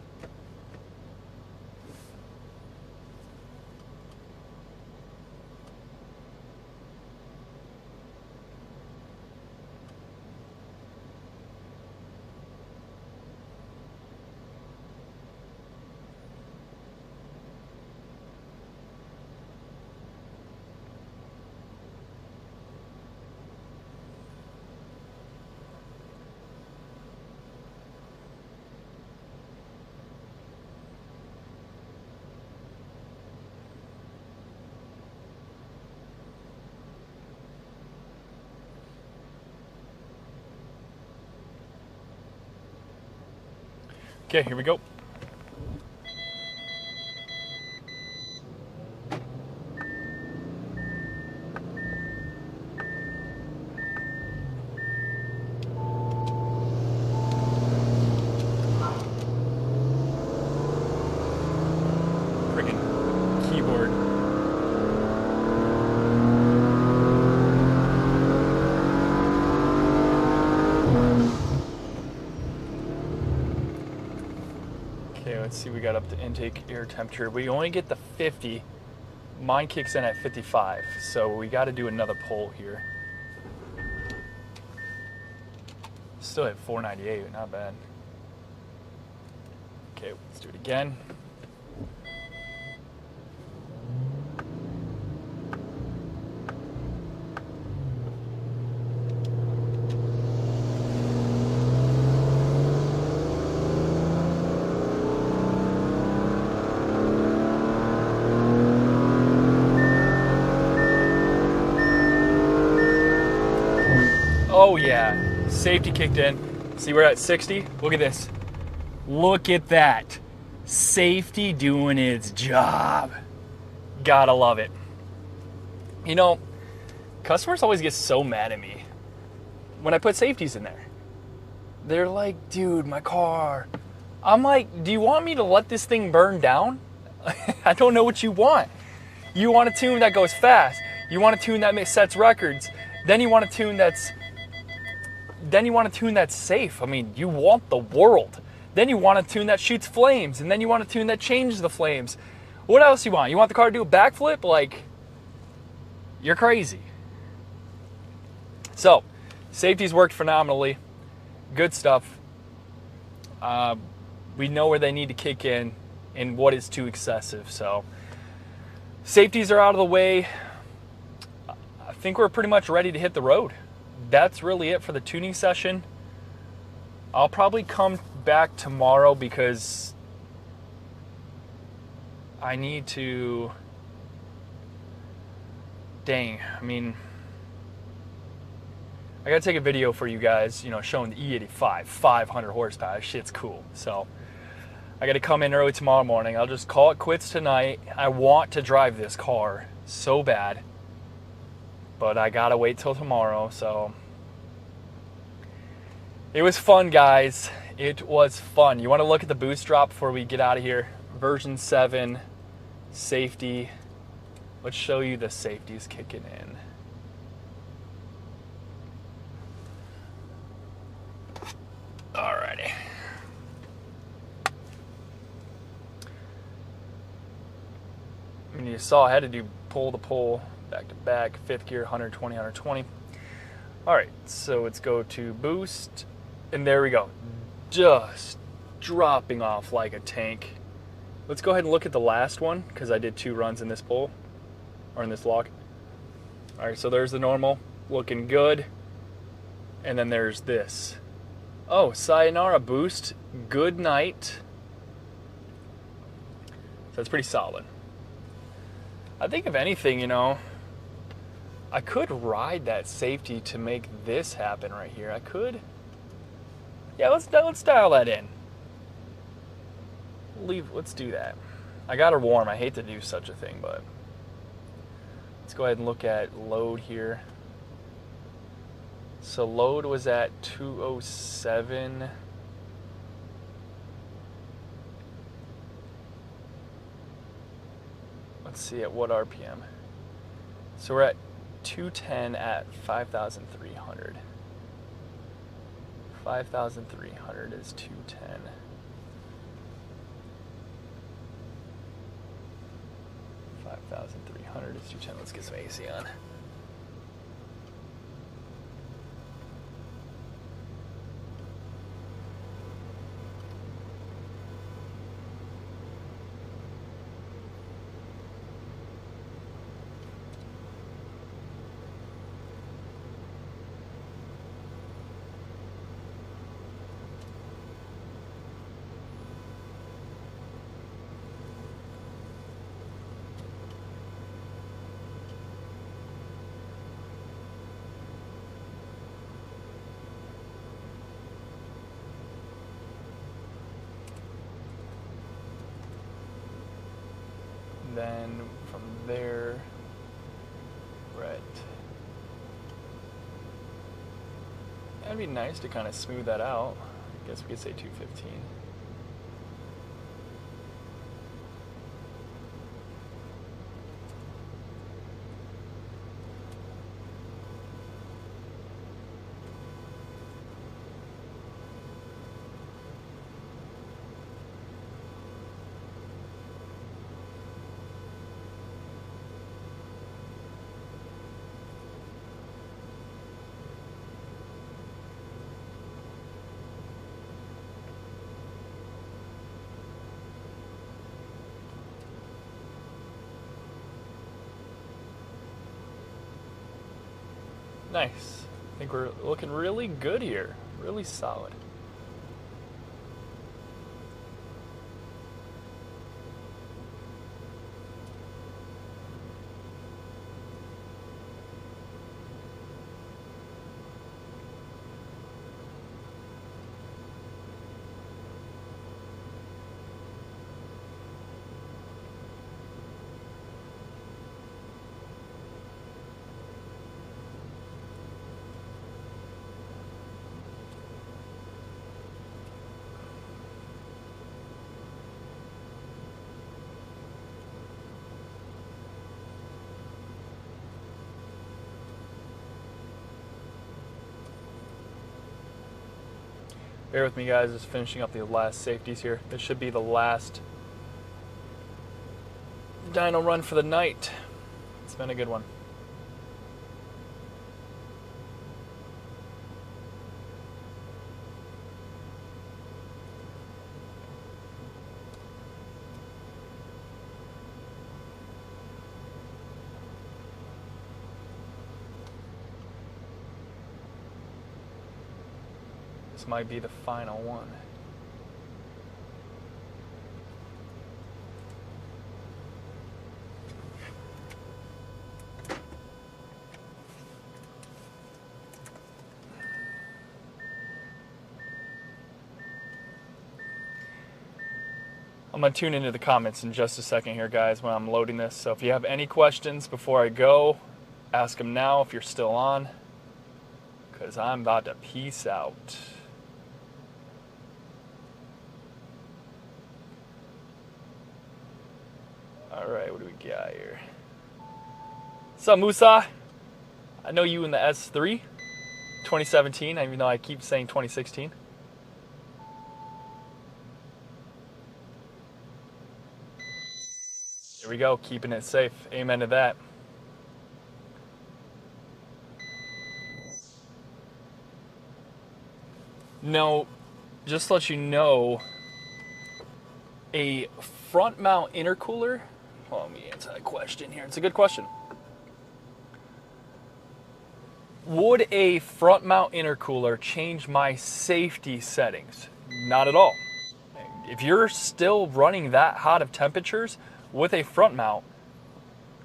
Speaker 1: Okay, here we go. Friggin' keyboard. Okay, let's see, we got up to intake air temperature. We only get the 50. Mine kicks in at 55, so we got to do another pull here. Still at 498, not bad. Okay, let's do it again. Oh yeah, safety kicked in. See, we're at 60. Look at this. Look at that. Safety doing its job. Gotta love it. You know, customers always get so mad at me when I put safeties in there. They're like, dude, my car. I'm like, do you want me to let this thing burn down? I don't know what you want. You want a tune that goes fast. You want a tune that sets records. Then you want a tune that's safe. I mean, you want the world. Then you want a tune that shoots flames, and then you want a tune that changes the flames. What else you want? You want the car to do a backflip? Like, you're crazy. So, safety's worked phenomenally. Good stuff. We know where they need to kick in and what is too excessive. So, safeties are out of the way. I think we're pretty much ready to hit the road. That's really it for the tuning session. I'll probably come back tomorrow because I need to... Dang, I mean... I gotta take a video for you guys, you know, showing the E85, 500 horsepower. That shit's cool. So, I gotta come in early tomorrow morning. I'll just call it quits tonight. I want to drive this car so bad, but I gotta wait till tomorrow, so... It was fun, guys. It was fun. You wanna look at the boost drop before we get out of here? Version 7, safety. Let's show you the safeties kicking in. Alrighty. I mean, you saw I had to do pole to pole, back to back, 5th gear, 120, 120. Alright, so let's go to boost, and there we go. Just dropping off like a tank. Let's go ahead and look at the last one, because I did 2 runs in this pole, or in this lock. Alright, so there's the normal, looking good. And then there's this. Oh, sayonara boost, good night. So that's pretty solid. I think if anything, you know, I could ride that safety to make this happen right here. I could. Yeah, let's dial that in. Let's do that. I got her warm. I hate to do such a thing, but let's go ahead and look at load here. So load was at 207. Let's see at what RPM. So we're at 210 at 5,300. 5,300 is 210. 5,300 is 210. Let's get some AC on. Then from there, we're at... That'd be nice to kind of smooth that out. I guess we could say 215. Nice. I think we're looking really good here. Really solid. Bear with me, guys, just finishing up the last safeties here. This should be the last dyno run for the night. It's been a good one. This might be the final one. I'm going to tune into the comments in just a second here, guys, when I'm loading this. So if you have any questions before I go, ask them now if you're still on, because I'm about to peace out. All right, what do we got here? What's up, Musa? I know you in the S3, 2017, even though I keep saying 2016. There we go, keeping it safe. Amen to that. No, just to let you know, a front mount intercooler. Well, let me answer that question here. It's a good question. Would a front mount intercooler change my safety settings? Not at all. If you're still running that hot of temperatures with a front mount,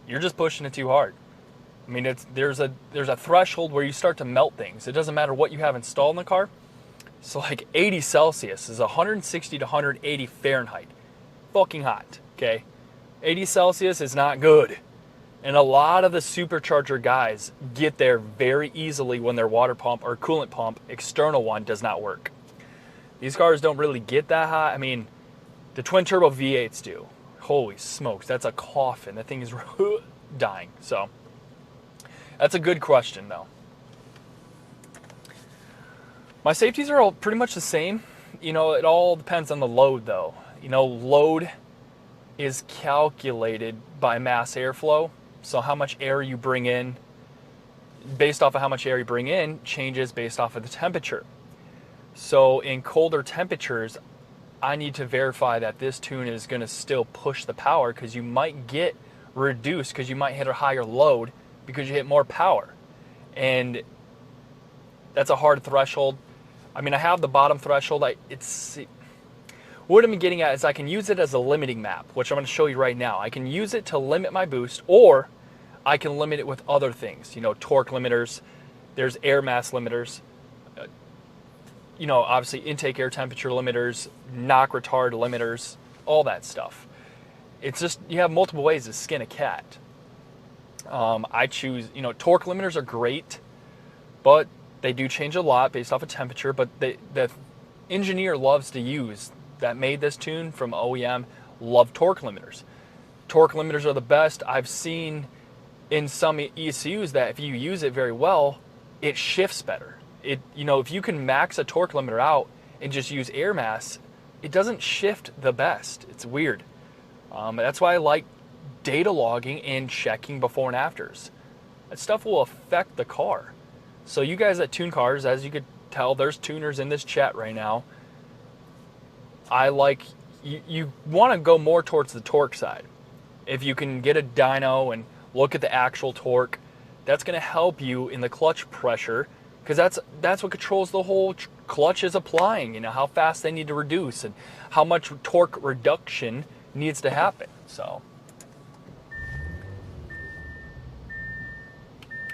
Speaker 1: you're just pushing it too hard. I mean, there's a threshold where you start to melt things. It doesn't matter what you have installed in the car. So like 80 Celsius is 160 to 180 Fahrenheit. Fucking hot, okay? 80 Celsius is not good. And a lot of the supercharger guys get there very easily when their water pump or coolant pump, external one, does not work. These cars don't really get that hot. I mean, the twin turbo V8s do. Holy smokes, that's a coffin. That thing is dying. So that's a good question, though. My safeties are all pretty much the same. You know, it all depends on the load, though. You know, load is calculated by mass airflow. So how much air you bring in, based off of how much air you bring in, changes based off of the temperature. So in colder temperatures, I need to verify that this tune is going to still push the power, because you might get reduced because you might hit a higher load because you hit more power. And that's a hard threshold. I mean, I have the bottom threshold. What I'm getting at is I can use it as a limiting map, which I'm going to show you right now. I can use it to limit my boost, or I can limit it with other things. You know, torque limiters, there's air mass limiters, you know, obviously intake air temperature limiters, knock retard limiters, all that stuff. It's just, you have multiple ways to skin a cat. I choose, you know, torque limiters are great, but they do change a lot based off of temperature. But the engineer loves to use, that made this tune from OEM, love torque limiters. Torque limiters are the best. I've seen in some ECUs that if you use it very well, it shifts better. You know, if you can max a torque limiter out and just use air mass, it doesn't shift the best. It's weird. That's why I like data logging and checking before and afters. That stuff will affect the car. So you guys that tune cars, as you could tell, there's tuners in this chat right now. I like, you want to go more towards the torque side. If you can get a dyno and look at the actual torque, that's going to help you in the clutch pressure, because that's what controls the whole clutch is applying. You know, how fast they need to reduce and how much torque reduction needs to happen. So,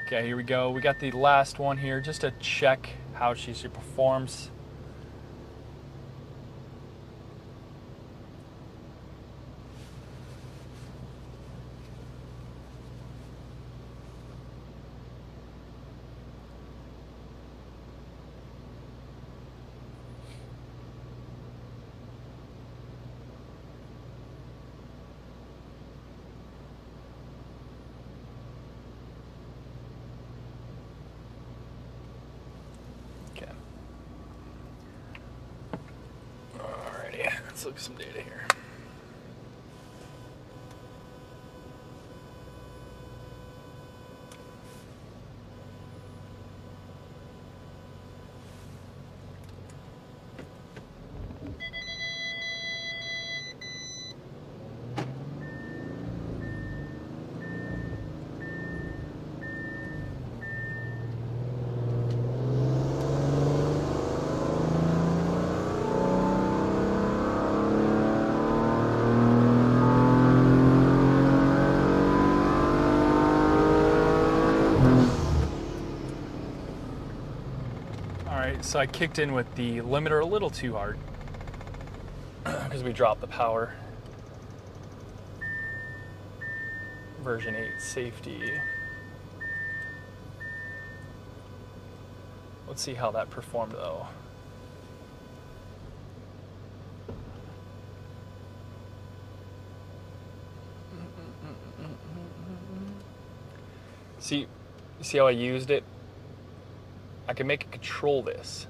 Speaker 1: okay, here we go. We got the last one here just to check how she performs. Let's look at some data here. so I kicked in with the limiter a little too hard because we dropped the power. Version 8 safety. Let's see how that performed though. See how I used it? I can make it control this.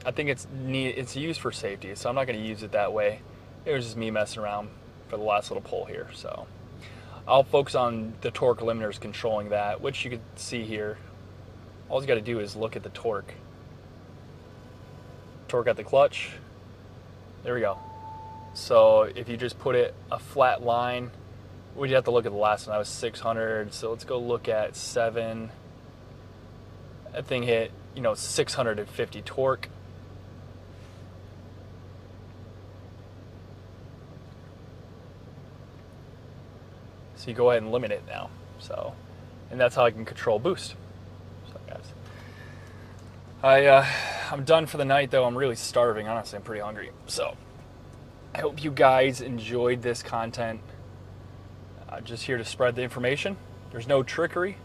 Speaker 1: I think it's used for safety, so I'm not going to use it that way. It was just me messing around for the last little pull here. So I'll focus on the torque limiters controlling that, which you can see here. All you got to do is look at the torque. Torque at the clutch. There we go. So if you just put it a flat line, we'd have to look at the last one. That was 600. So let's go look at 7. That thing hit, 650 torque. So you go ahead and limit it now. So, and that's how I can control boost. So guys, I'm done for the night though. I'm really starving. Honestly, I'm pretty hungry. So I hope you guys enjoyed this content. Just here to spread the information. There's no trickery.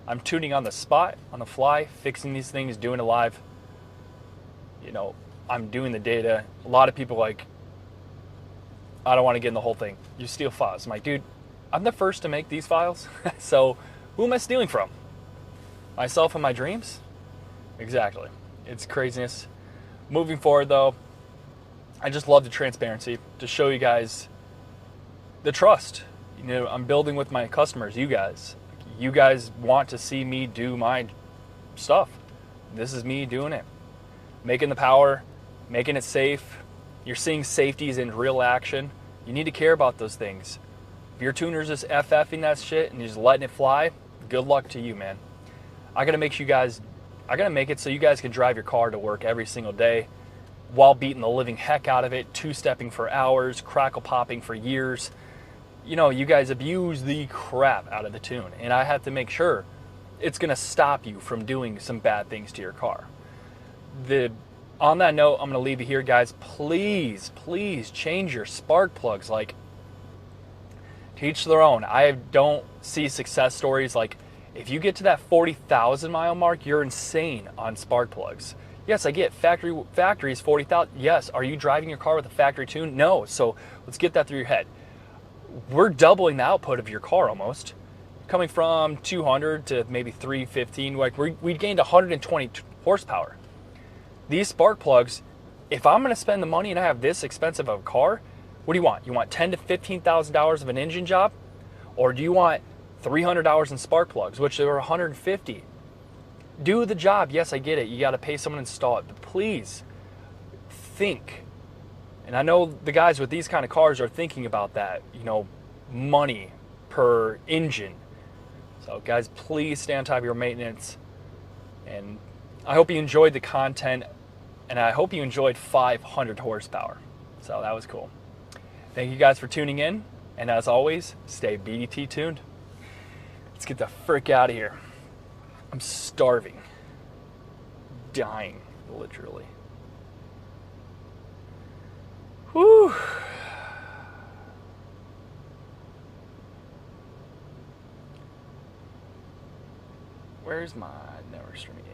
Speaker 1: I'm tuning on the spot, on the fly, fixing these things, doing it live. I'm doing the data. A lot of people I don't want to get in the whole thing. You steal files. I'm like, dude, I'm the first to make these files. So who am I stealing from? Myself and my dreams? Exactly. It's craziness. Moving forward though, I just love the transparency to show you guys the trust. I'm building with my customers, you guys. You guys want to see me do my stuff. This is me doing it. Making the power, making it safe. You're seeing safeties in real action. You need to care about those things. If your tuner's just FFing that shit and you're just letting it fly, good luck to you, man. I gotta make it so you guys can drive your car to work every single day while beating the living heck out of it, two-stepping for hours, crackle popping for years. You guys abuse the crap out of the tune, and I have to make sure it's going to stop you from doing some bad things to your car. On that note, I'm going to leave you here, guys. Please change your spark plugs. Like, to each their own. I don't see success stories like, if you get to that 40,000 mile mark, you're insane on spark plugs. Yes, I get factory is 40,000. Yes, are you driving your car with a factory tune? No. So let's get that through your head. We're doubling the output of your car almost, coming from 200 to maybe 315. Like we gained 120 horsepower. These spark plugs, if I'm going to spend the money and I have this expensive of a car, what do you want? You want $10,000 to $15,000 of an engine job, or do you want $300 in spark plugs, which are 150? Do the job. Yes, I get it. You got to pay someone to install it, but please think. And I know the guys with these kind of cars are thinking about that, money per engine. So guys, please stay on top of your maintenance. And I hope you enjoyed the content, and I hope you enjoyed 500 horsepower. So that was cool. Thank you guys for tuning in. And as always, stay BDT tuned. Let's get the frick out of here. I'm starving. Dying, literally. Whew. Where's my network streaming?